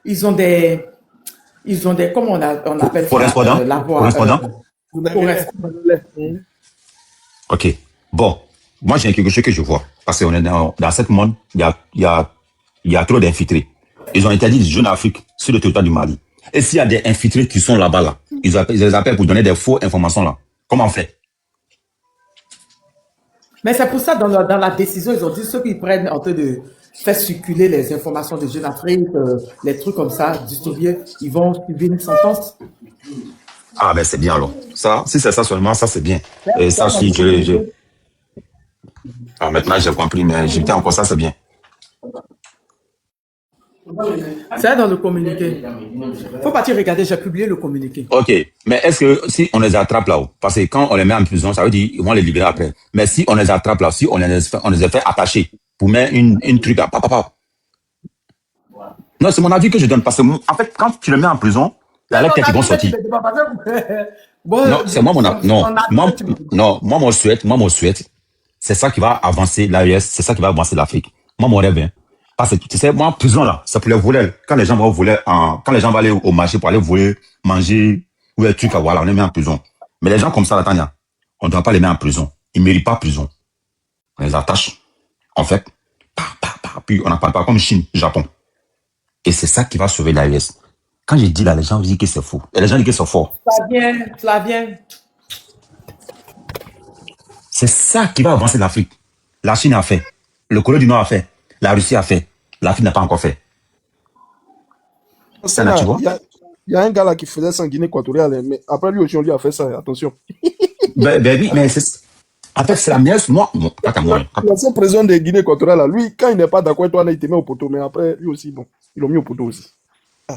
Ils ont des, comment on appelle ça? Correspondants? Ok. Bon. Moi, j'ai quelque chose que je vois. Parce qu'on est dans ce monde, il y a trop d'infiltrés. Ils ont interdit les jeunes Afrique sur le territoire du Mali. Et s'il y a des infiltrés qui sont là-bas, là, ils les appellent pour donner des fausses informations là. Comment on fait? Mais c'est pour ça, dans la décision, ils ont dit ceux qui prennent en train de faire circuler les informations de Jeune Afrique, les trucs comme ça, distribuer, ils vont subir une sentence. Ah, ben c'est bien alors. Ça, si c'est ça seulement, ça c'est bien. Et ça, si Ah, maintenant j'ai compris, mais j'étais encore ça, c'est bien. C'est dans le communiqué. Faut partir regarder, j'ai publié le communiqué. Ok, mais est-ce que si on les attrape là-haut, parce que quand on les met en prison, ça veut dire qu'ils vont les libérer après. Mais si on les attrape là, si on les a fait attacher pour mettre une truc à papa. Non, c'est mon avis que je donne, parce que en fait, quand tu les mets en prison, il y a les têtes qui vont sortir. Non, c'est moi mon avis. Non, moi mon souhait, c'est ça qui va avancer l'AES, c'est ça qui va avancer l'Afrique. Moi mon rêve, hein. Parce que tu sais, moi, en prison, là, c'est pour les voleurs. Quand les gens vont voler, quand les gens vont aller au marché pour aller voler, manger, ou des trucs, voilà, on les met en prison. Mais les gens comme ça, là, Tania, on ne doit pas les mettre en prison. Ils ne méritent pas prison. On les attache. En fait, puis on n'en parle pas comme Chine, Japon. Et c'est ça qui va sauver l'AES. Quand je dis là, les gens disent que c'est faux. Et les gens disent que c'est fort. Flavien. C'est ça qui va avancer l'Afrique. La Chine a fait. Le Corée du Nord a fait. La Russie a fait. L'Afrique n'a pas encore fait. Il y a un gars là qui faisait ça en Guinée équatoriale, mais après lui aussi on lui a fait ça, attention. Oui, mais c'est... En fait, c'est la meilleure... L'ancien président de Guinée équatoriale, lui, quand il n'est pas d'accord avec toi, il te met au poteau, mais après, lui aussi, bon, ils l'ont mis au poteau aussi.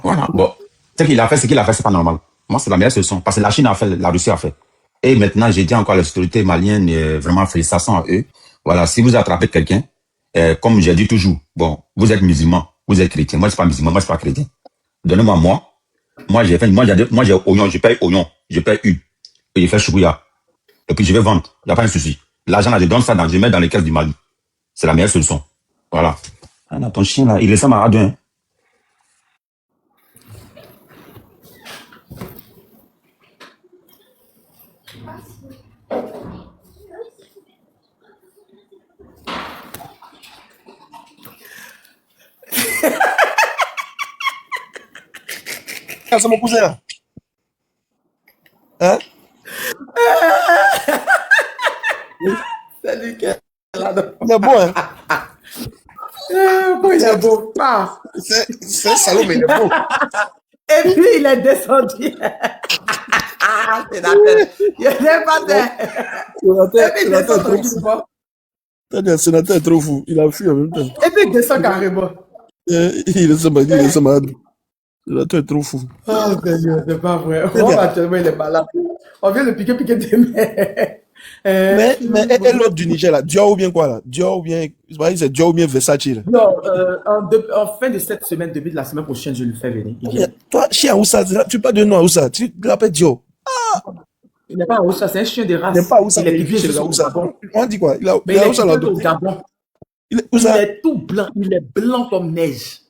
Voilà, bon. Ce qu'il a fait, c'est pas normal. Moi, c'est la meilleure solution. Parce que la Chine a fait, la Russie a fait. Et maintenant, j'ai dit encore à les autorités maliennes, vraiment félicitations à eux. Voilà, si vous attrapez quelqu'un, comme j'ai dit toujours, bon, vous êtes musulman, vous êtes chrétien, moi je suis pas musulman, moi je suis pas chrétien. Donnez-moi moi j'ai oignon, je paye oignon, je paye une, et je fais choubouya. Et puis je vais vendre, il n'y a pas de souci. L'argent là, je donne ça, je mets dans les caisses du Mali. C'est la meilleure solution. Voilà. Ah, ton chien là, il est ça malade, hein. Ah, c'est mon cousin là. Hein? C'est lui qui est là-dedans. Il est beau, hein? Bon, il est beau. Ah. C'est un salaud, mais il est beau. Et puis, il est descendu. C'est la tête. Il n'est pas tête. Et puis, il descend tranquillement. Le sénateur est trop fou. Il a fui en même temps. Et puis, il descend carrément. Il est ça malade. Le sénateur est trop fou. Oh, Seigneur, c'est pas vrai. Oh, actuellement, il est malade. On vient de piquer des mains. Mais et l'autre du Niger, là, Dior ou bien quoi, là? Dior ou bien, c'est Dior ou bien Versace, là? Non, en fin de cette semaine, début de la semaine prochaine, je le fais venir. Il vient. Toi, chien Oussa, tu parles de nom à Oussa, tu l'appelles Dior. Il n'est pas un Oussa, c'est un chien de race. Il n'est pas Oussa, il est il vit chez juste au Oussa. Gabon. On dit quoi? Mais il est Oussa, là, au Gabon. il est Il Oussa. est tout blanc, il est blanc comme neige.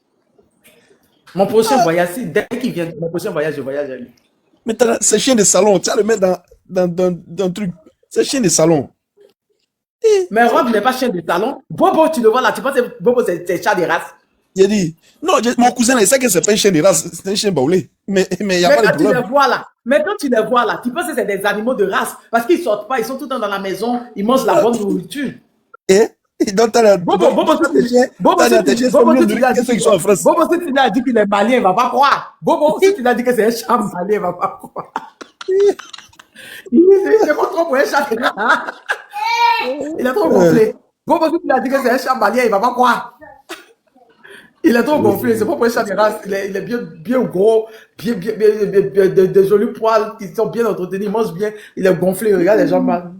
Mon prochain voyage, dès qu'il vient, mon prochain voyage, je voyage avec lui. Mais c'est chien de salon, tu vas le mettre dans un truc. C'est chien de salon. Mais Rob n'est pas chien de salon. Bobo, tu le vois là, tu penses que Bobo, c'est chat de race. Il a dit, non, mon cousin, il sait que c'est pas un chien de race, c'est un chien baoulé. Mais il n'y a Mais pas de quand tu les problème. vois là, tu penses que c'est des animaux de race. Parce qu'ils sortent pas, ils sont tout le temps dans la maison, ils mangent la bonne nourriture. Et donc, t'as Bobo, si tu lui as dit qu'il est malien, il va pas croire. Bobo, si tu lui as dit que c'est un chat malien, il va pas croire. C'est pas trop pour un chat. Il est trop gonflé. Bobo, si tu lui as dit que c'est un chat malien, il va pas croire. Il est trop gonflé, c'est pas pour un chat de race. Il est bien gros, bien, de jolis poils, ils sont bien entretenus, il mange bien. Il est gonflé, regarde les jambes mal.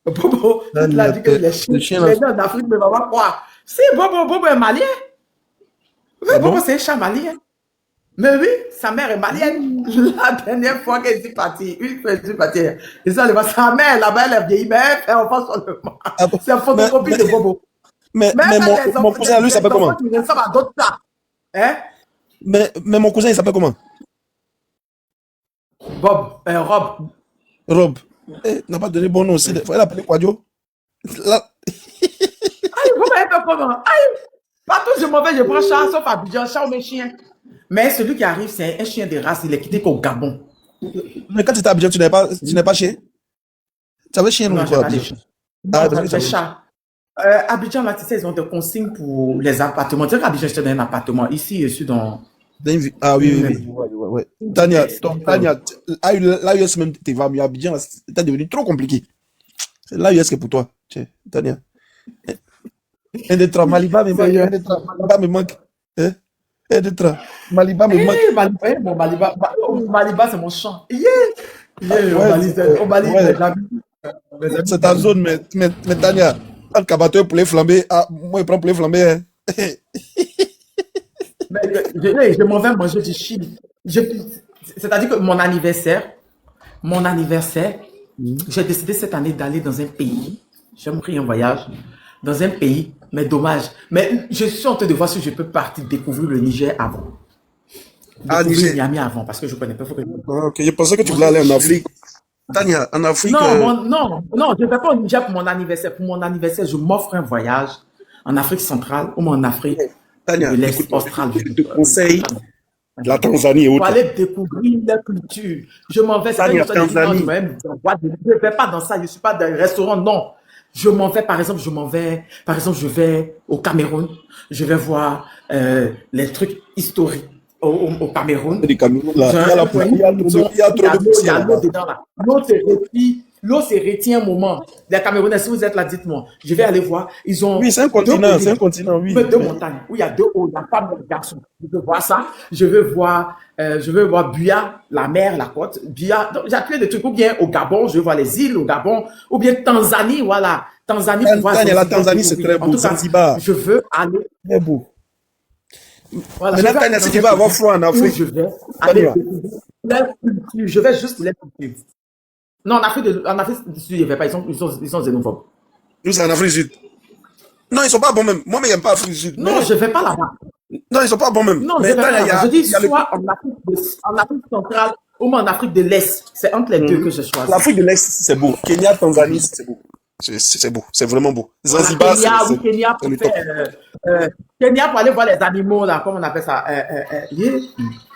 Bobo, si tu l'as dit qu'il est chien, il est né en Afrique, mais il va pas croire. Si Bobo est malien. Oui, Bobo, c'est un chat malien. Mais oui, sa mère est malienne. La dernière fois qu'elle est partie, et ça, sa mère, là-bas, elle est vieillie, mais elle fait enfant sur le monde. C'est une photocopie de Bobo. Mais mon cousin, lui, il s'appelle comment? Qui ressemblent à d'autres chats. Hein? Mais mon cousin, il s'appelle comment? Rob. Rob. Il n'a pas donné bon nom aussi. Il faut l'appeler Quadio. Là. Aïe, vous m'avez fait comment? Aïe! Partout je m'en vais, je prends chat, sauf Abidjan, chat ou mes chiens. Mais celui qui arrive, c'est un chien de race, il est quitté qu'au Gabon. Mais quand tu étais à Abidjan, tu n'es pas chien? Tu avais chien ou Non, quoi? j'ai pas de chien. Non, j'ai chat. Abidjan, là, tu sais, ils ont des consignes pour les appartements. Tu sais qu'Abidjan, j'étais dans un appartement. Ici, je suis dans... Ah oui. Ouais. Tania, l'AUS même, tu vas mieux à Abidjan, c'est devenu trop compliqué. C'est l'AUS qui est pour toi. Tania. Un des trois, Maliba me manque. Un des trois, Maliba me manque. Maliba, c'est mon champ. C'est ta zone, mais Tania, un cabateur poulet flambé, moi, il prend poulet flambé. Hein. Je m'en vais manger du chili. C'est-à-dire que mon anniversaire, j'ai décidé cette année d'aller dans un pays. J'aimerais un voyage dans un pays, mais dommage. Mais je suis en train de voir si je peux partir découvrir le Niger avant. Découvrir Niamey avant, parce que je ne connais pas. Ok, je pensais que tu voulais aller en Afrique. Tania, en Afrique. Non, je ne vais pas au Niger pour mon anniversaire. Pour mon anniversaire, je m'offre un voyage en Afrique centrale ou en Afrique de l'Est austral. Je te conseille la Tanzanie et autres. Pour aller découvrir la culture. Je m'en vais. Tanzanie. Je ne vais pas dans ça. Je ne suis pas dans un restaurant, non. Je vais au Cameroun. Je vais voir les trucs historiques au Cameroun. Il y a trop de poussière. L'eau se retient un moment. Les Camerounais, si vous êtes là, dites-moi. Je vais aller voir. Ils ont. Oui, c'est un continent, oui. Deux montagnes où il y a deux hauts, la femme et le garçon. Je veux voir ça. Je veux voir Buya, la mer, la côte. Buya. J'ai appelé des trucs. Ou bien au Gabon, je veux voir les îles au Gabon. Ou bien Tanzanie, voilà. Tanzanie. La Tanzanie, c'est très beau. Zanzibar. Je veux aller. Très beau. Voilà, mais là, si tu vas avoir froid en Afrique, je vais aller la culture. Je vais juste les culture. Non, en Afrique du Sud, il n'y avait pas. Ils sont xénophobes. Nous, c'est en Afrique du Sud. Non, ils sont pas bons même. Moi, mais j'aime pas Afrique du Sud. Non, je vais pas là-bas. Non, ils sont pas bons même. Non, je Mais vais pas il y là-bas. a, Je dis il y a le- soit en Afrique centrale ou en Afrique de l'Est. C'est entre les deux que je choisis. l'Afrique de l'Est, c'est beau. Kenya, Tanzanie, c'est beau. C'est beau. C'est vraiment beau. Voilà, Zanzibar, Kenya, oui, c'est Kenya c'est pour le top. faire, Kenya pour aller voir les animaux, là, comment on appelle ça, yeah.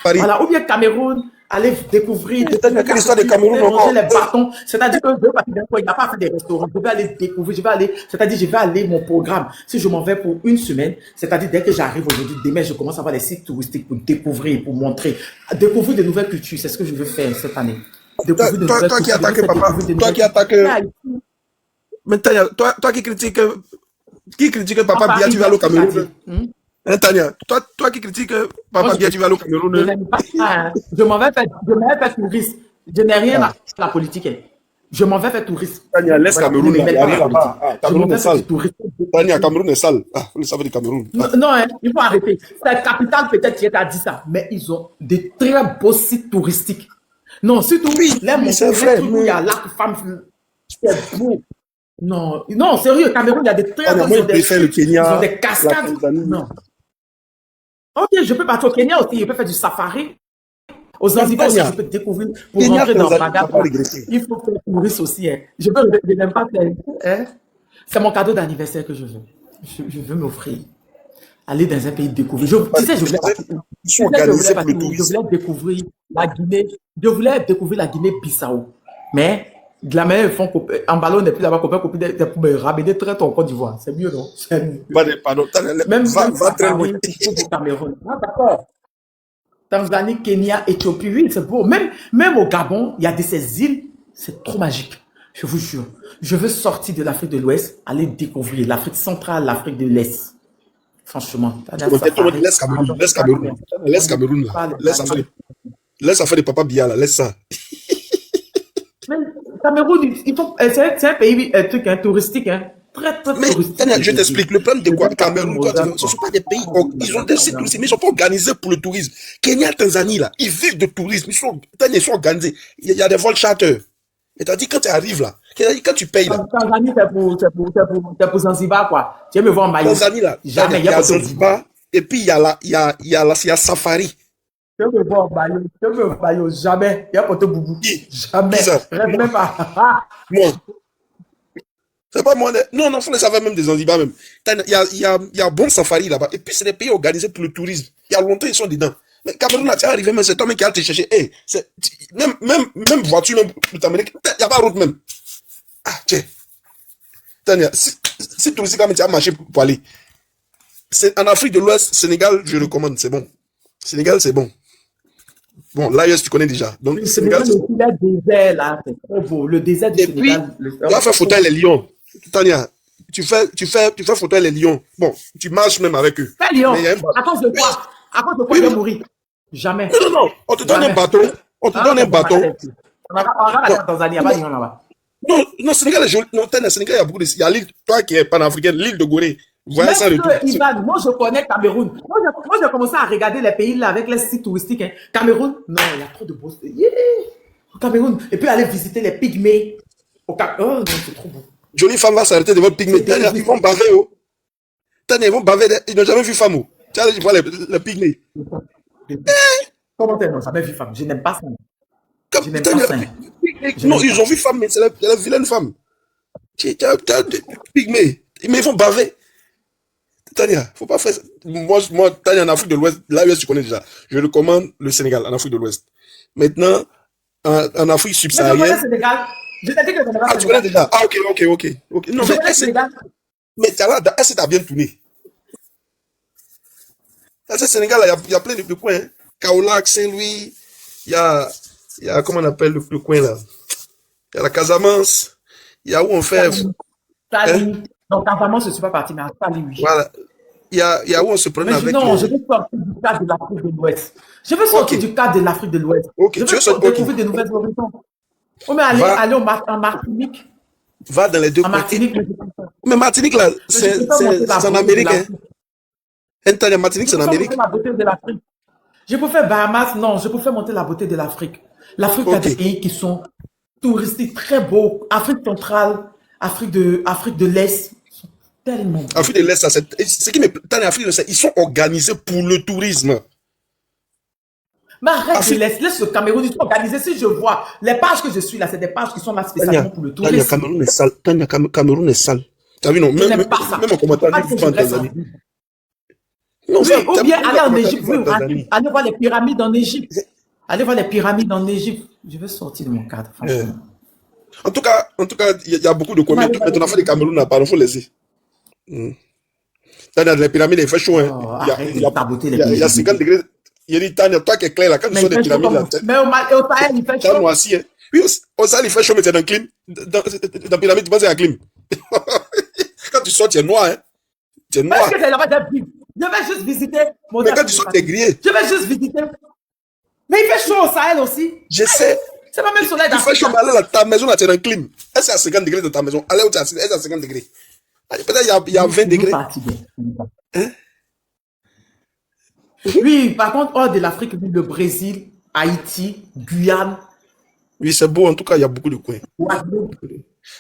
Paris. Voilà, ou bien Cameroun, aller découvrir, Putain, quelle histoire de Cameroun manger encore. les bâtons. C'est-à-dire que je veux partir d'un coin, il n'y a pas à faire des restaurants. Je vais aller découvrir, c'est-à-dire je vais aller mon programme. Si je m'en vais pour une semaine, c'est-à-dire dès que j'arrive aujourd'hui, demain, je commence à voir les sites touristiques pour découvrir, pour montrer, découvrir de nouvelles cultures. C'est ce que je veux faire cette année. Découvrir de nouvelles Toi qui cultures. attaques papa, toi qui attaques. Mais Tania, toi qui critiques Papa Biya, tu vas aller au Cameroun. Hein, Tania, toi qui critiques Papa Biya, tu vas aller au Je Cameroun. n'aime pas ça, hein. Je m'en vais faire touriste. Je n'ai rien à la politique. Hein. Je m'en vais faire touriste. Tania, laisse Voilà, Cameroun ne là, me il mêle y a pas à rien la là-bas. politique. Ah, Je m'en Cameroun vais est faire sale. du touriste. Tania, Cameroun est sale. Ah, vous le savez du Cameroun. Ah. Non, hein, il faut arrêter. C'est capital peut-être qui a dit ça, mais ils ont des très beaux sites touristiques. Non, surtout les oui, c'est vrai, trucs où il y a lac femme, c'est beau. Non, non, sérieux, Cameroun, il y a des très Tania, beaux moi, je ils ont préfère le ils ont Kenya, des la cascades. Tanzanie. Non. Ok, je peux partir au Kenya aussi, je peux faire du safari. Aux Zanzibar aussi, Tania, je peux découvrir pour Kenya, rentrer dans Tanzanie, Baga. t'as pas regretté. Il faut faire touriste aussi. Hein. Je n'aime pas faire. Hein. C'est mon cadeau d'anniversaire que je veux. Je veux m'offrir. Aller dans un pays découvrir. Tu sais, je voulais partir où? Ils Tu sont sais, je organisés voulais pour le partir où? Je tourisme. voulais découvrir la Guinée. Je voulais découvrir la Guinée-Bissau. Mais de la manière, ils font en ballon n'est plus là-bas, copain, pour me ramener très en Côte d'Ivoire. C'est mieux, non? C'est mieux. Pardon, Tania, Même va très loin. Safari, c'est beau au Cameroun. Ah, d'accord. Tanzanie, Kenya, Éthiopie, oui, c'est beau. Même au Gabon, il y a ces îles, c'est trop magique. Je vous jure. Je veux sortir de l'Afrique de l'Ouest, aller découvrir l'Afrique centrale, l'Afrique de l'Est. Franchement. Laisse Cameroun, laisse Cameroun. Laisse Cameroun là. Laisse affaire de Papa Biya là, laisse ça. Mais Cameroun, c'est un pays touristique, hein. Très, très Mais touristique. Tania, je t'explique. Le problème de quoi Cameroun, ce ne sont pas des pays. Ils ont des sites touristiques, mais ils ne sont pas organisés pour le tourisme. Kenya, Tanzanie, là, ils vivent de tourisme. Ils sont organisés. Il y a des vols charters. Et t'as dit, quand tu arrives là, quand tu payes là. Tanzanie, c'est pour Zanzibar, quoi. Tu veux me voir en maillot? Tanzanie là, Jamais. il y a Zanzibar, et puis il y a Safari. Tu veux me voir en maillot? Jamais. Il y a pas de boubou. Jamais. Qui ça? Rêve même pas. Moi. C'est pas moi. Non, faut le savoir même des Zanzibar même. Il y a bon Safari là-bas. Et puis c'est des pays organisés pour le tourisme. Il y a longtemps, ils sont dedans. Mais Cameroun, là, tu es arrivé, mais c'est toi même qui a te chercher. Hey, même voiture, même, il n'y a pas de route même. Ah, tiens. Tania, si touristique, tu as marché pour aller. En Afrique de l'Ouest, Sénégal, je recommande, c'est bon. Sénégal, c'est bon. Bon, l'AES, tu connais déjà. Donc, Le Sénégal, c'est bon. le désert, là, c'est trop beau. Le désert du Et puis, Sénégal. tu vas faire fauteuil les lions. Tania, tu fais fauteuil les lions. Bon, tu marches même avec eux. Quel lion? Mais il y a un À cause de quoi? À cause de quoi il va mourir? Jamais. Non. On te donne un bâton. On te donne un bâton. On va aller en Tanzanie, il n'y a pas de lion là-bas. Non, Sénégal est joli. Non, Sénégal, il y a beaucoup de. Il y a l'île, toi qui es panafricaine, l'île de Gorée. Vous voyez ça le tout. Ivan, moi je connais Cameroun. Moi j'ai commencé à regarder les pays là avec les sites touristiques. Hein. Cameroun, non, il y a trop de beaux. Yeah. Au Cameroun. Et puis aller visiter les pygmées. Oh non, c'est trop beau. Jolie femme va s'arrêter devant le pygmée. Ils vont baver, oh. Ils vont baver. Ils n'ont jamais vu femme, oh. Tu vas aller voir les pygmées. Comment t'es? Non, jamais vu femme. Je n'aime pas ça. Je n'aime pas ça. Non, ils ont vu femme, mais c'est la vilaine femme. Tu as des pygmées. Mais ils vont baver. Tania, faut pas faire ça. Moi, Tania, en Afrique de l'Ouest, l'AES, tu connais déjà. Je recommande le Sénégal, en Afrique de l'Ouest. Maintenant, en Afrique subsaharienne. Mais je connais le Sénégal. Je t'ai dit que le Sénégal. Ah, tu connais déjà. Ah, ok. Non, mais mais est-ce que t'as bien tourné? Dans ce Sénégal, il y a plein de coins. Hein. Kaolack, Saint-Louis, il y a, comment on appelle le coin là? Il y a la Casamance, il y a où on fait. Salut. Non, Casamance, je ne suis pas parti, mais à Salut, oui. Voilà. Il y a où on se prenait avec. Non, je veux sortir du cadre de l'Afrique de l'Ouest. Je veux sortir du cadre de l'Afrique de l'Ouest. Ok, je veux découvrir de nouvelles horizons. On va aller en Martinique. Va dans les deux côtés. En Martinique. Mais Martinique, là, c'est en Amérique. Hein. Martinique, c'est en Amérique. La beauté de l'Afrique. Je peux faire Bahamas, non, je peux faire monter la beauté de l'Afrique. L'Afrique a des pays qui sont touristiques très beaux. Afrique centrale, Afrique de l'Est. Tellement. Afrique de l'Est, ça, c'est qui me... Tania, Afrique de l'Est, ils sont organisés pour le tourisme. Mais arrête, laisse le Cameroun, ils sont organisés. Si je vois les pages que je suis là, c'est des pages qui sont là spécialement pour le tourisme. Tania, Cameroun est sale. Tania, Cameroun est sale. Tu as vu, non? Même en commentaire, dit pas en Tanzanie. Non, oui, ou bien aller en Égypte. Oui, allez voir les pyramides en Égypte. Allez voir les pyramides en Égypte. Je veux sortir de mon cadre, franchement. En tout cas, il y a beaucoup de communes. Maintenant, fait des Cameroun à part, il faut laisser. Tania, les pyramides, il fait chaud. Il y a 50 degrés. Il dit, Tania, toi qui es clair là, quand tu sors des pyramides là. Mais au Sahel, il fait chaud. Moi aussi, hein. Oui, au Sahel, il fait chaud, mais c'est dans le clim. Dans la pyramide, tu penses à la clim. Quand tu sors, tu es noir, hein. Tu es noir. Est-ce que c'est là-bas d'être vivre? Je vais juste visiter. Mais quand tu sors, tu es grillé. Je vais juste visiter. Mais il fait chaud au Sahel aussi. Je sais. C'est pas même soleil d'Afrique. Il fait chaud, mais allez, ta maison là, tu es dans le clim. Est-ce à 50 degrés dans ta maison? Allez où tu es, est-ce à 50 degrés? Peut-être il y a 20 degrés. Hein? Oui, par contre, hors de l'Afrique, le Brésil, Haïti, Guyane. Oui, c'est beau, en tout cas, il y a beaucoup de coins.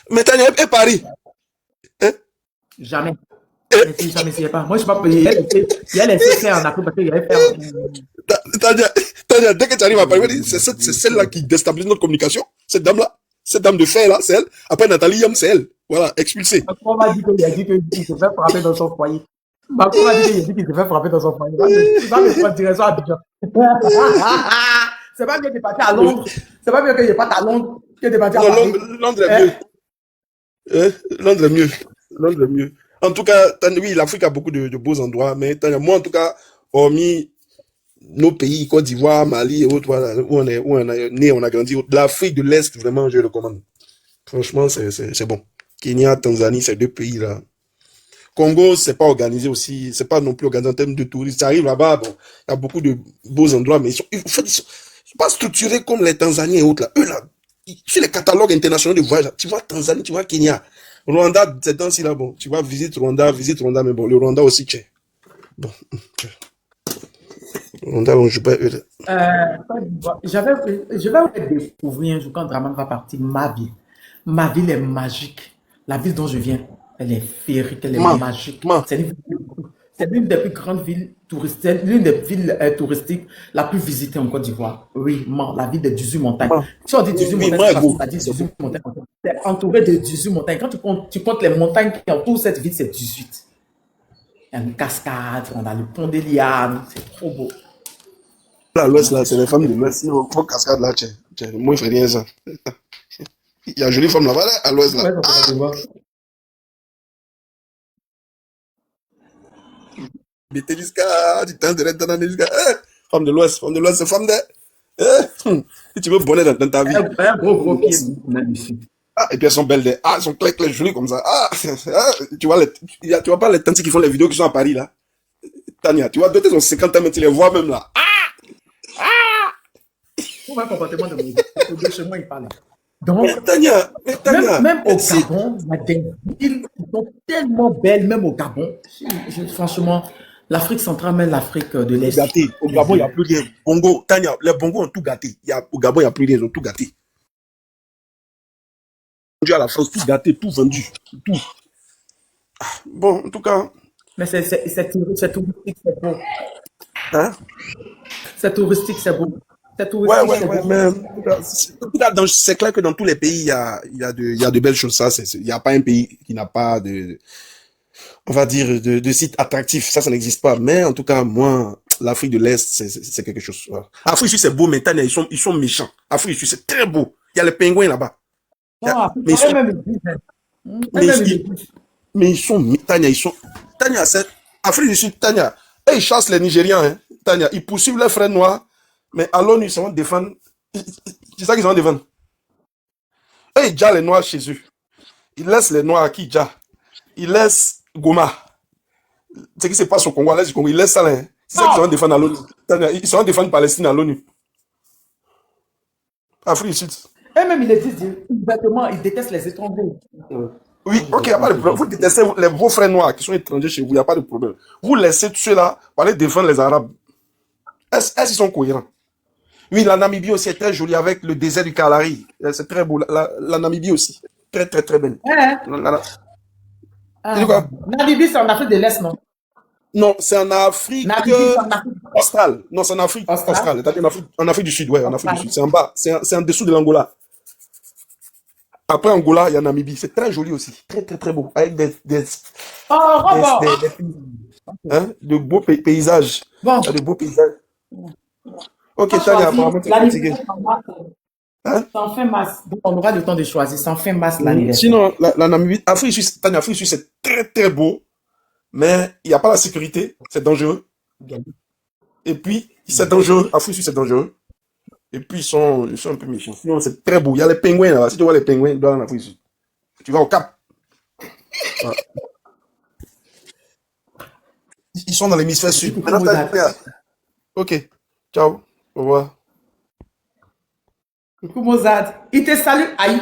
Mais Tania, et Paris? Hein? Jamais. Jamais, c'est pas. Moi, je ne suis pas payé. Il y a les essais en Afrique parce qu'il y avait faire. Tania, dès que tu arrives à Paris, c'est celle-là qui déstabilise notre communication. Cette dame-là, cette dame de fer là, c'est elle. Après Nathalie Yam, c'est elle. Voilà, expulsée. On m'a dit qu'il se fait frapper dans son foyer. Macron m'a dit qu'il se fait frapper dans son foyer. Il va me prendre direction à Abidjan. C'est pas mieux de partir à Londres. C'est pas mieux que je parte à Londres que de partir à Paris. Londres est mieux. Londres est mieux. Londres est mieux. En tout cas, oui, l'Afrique a beaucoup de beaux endroits, mais moi, en tout cas, hormis nos pays, Côte d'Ivoire, Mali et autres, voilà, où on est né, on a grandi, l'Afrique de l'Est, vraiment, je le recommande. Franchement, c'est bon. Kenya, Tanzanie, ces deux pays-là. Congo, c'est pas organisé aussi, c'est pas non plus organisé en termes de tourisme. Ça arrive là-bas, bon, il y a beaucoup de beaux endroits, mais ils sont pas structurés comme les Tanzaniens et autres, là. Eux, là, sur les catalogues internationaux de voyage, tu vois Tanzanie, tu vois Kenya. Rwanda, c'est temps-ci là, bon, tu vois, visite Rwanda, mais bon, le Rwanda aussi, tu sais. Bon, Rwanda, bon, je peux. Je vais découvrir un jour quand Draman va partir ma ville. Ma ville est magique. La ville dont je viens, elle est féerique, elle est magique. C'est l'une des plus grandes villes touristiques, l'une des villes touristiques la plus visitée en Côte d'Ivoire. Oui, la ville de 18 montagnes. Si on dit 18 montagnes, ça dit 18 montagnes. C'est entouré de 18 montagnes. Quand tu comptes les montagnes qui entourent cette ville, c'est 18. Il y a une cascade, on a le pont des Lianes, c'est trop beau. À l'ouest, là, c'est les femmes de l'ouest. Si on prend cascade là, moi, je fais rien ça. Il y a une jolie femme là-bas, là, à l'ouest, là. Femme de l'ouest, c'est femme de... Si tu veux bonnet dans ta vie. Un gros pied, magnifique. Ah, et puis elles sont belles, elles sont claires, jolies comme ça. Tu vois pas les tantes qui font les vidéos qui sont à Paris, là. Tania, tu vois, d'autres ont 50 ans, mais tu les vois même là. Pour un comportement de mon chez moi, il parle. Donc, mais Tania, même au Gabon, il y a des villes qui sont tellement belles, même au Gabon. Franchement, l'Afrique centrale, même l'Afrique de l'Est. Au Gabon, il n'y a plus rien. Bongo, Tania, les Bongos ont tout gâté. Au Gabon, il n'y a plus rien, ils ont tout gâté. À la France, tout gâté, tout vendu. Tout. Bon, en tout cas. Mais c'est touristique, c'est beau. Hein? C'est touristique, c'est beau. Ouais, mais c'est clair que dans tous les pays, il y a de belles choses. Ça, il n'y a pas un pays qui n'a pas on va dire, de sites attractifs. Ça n'existe pas. Mais en tout cas, moi, l'Afrique de l'Est, c'est quelque chose. Voilà. Afrique du Sud, c'est beau, mais Tania, ils sont méchants. Afrique du Sud, c'est très beau. Il y a les pingouins là-bas. Mais ils sont, Tania, c'est Afrique du Sud, Tania. Et ils chassent les Nigérians, hein. Tania, ils poursuivent leurs frères noirs, mais à l'ONU, ils se vont défendre. C'est ça qu'ils vont défendre. Et ils gardent les noirs chez eux. Ils laissent les noirs à qui déjà. Ils laissent Goma. Ce qui se passe au Congo, ils laissent ça là. Hein. C'est ça qu'ils vont défendre à l'ONU. Ils se vont défendre Palestine à l'ONU. Afrique du Sud. Et même ils le disent exactement, ils détestent les étrangers. Oui, ok, il n'y a pas de problème. Vous détestez vos frères noirs qui sont étrangers chez vous, il n'y a pas de problème. Vous laissez tous ceux-là pour aller défendre les Arabes. Est-ce qu'ils sont cohérents? Oui, la Namibie aussi est très jolie avec le désert du Kalahari. C'est très beau. La Namibie aussi. Très, très, très belle. Tu dis quoi? Namibie, c'est en Afrique de l'Est, non? Non, c'est en Afrique Namibie, c'est en Afrique australe. Non, c'est en Afrique australe. C'est-à-dire en Afrique du Sud, ouais, en Afrique du Sud. C'est en bas. C'est en dessous de l'Angola. Après Angola, il y a Namibie. C'est très joli aussi. Très, très, très beau. Avec de beaux paysages. Bon. Il y a de beaux paysages. Ok, On Tania, choisit apparemment, tu es fatigué. C'est en fin mars. Donc, on aura le temps de choisir. C'est en fin mars l'anniversaire. Sinon, la Namibie, Afrique Suisse, Tania, Afrique Suisse, c'est très, très beau. Mais il n'y a pas la sécurité. C'est dangereux. Et puis, c'est dangereux. Afrique Suisse, c'est dangereux. Et puis, ils sont un peu méchants. Sinon, c'est très beau. Il y a les pingouins là-bas. Si tu vois les pingouins, tu dois aller en Afrique Suisse. Tu vas au Cap. Voilà. Ils sont dans l'hémisphère sud. Ok. Ciao. Au revoir. Coucou Mozart. Il te salue. Aïe.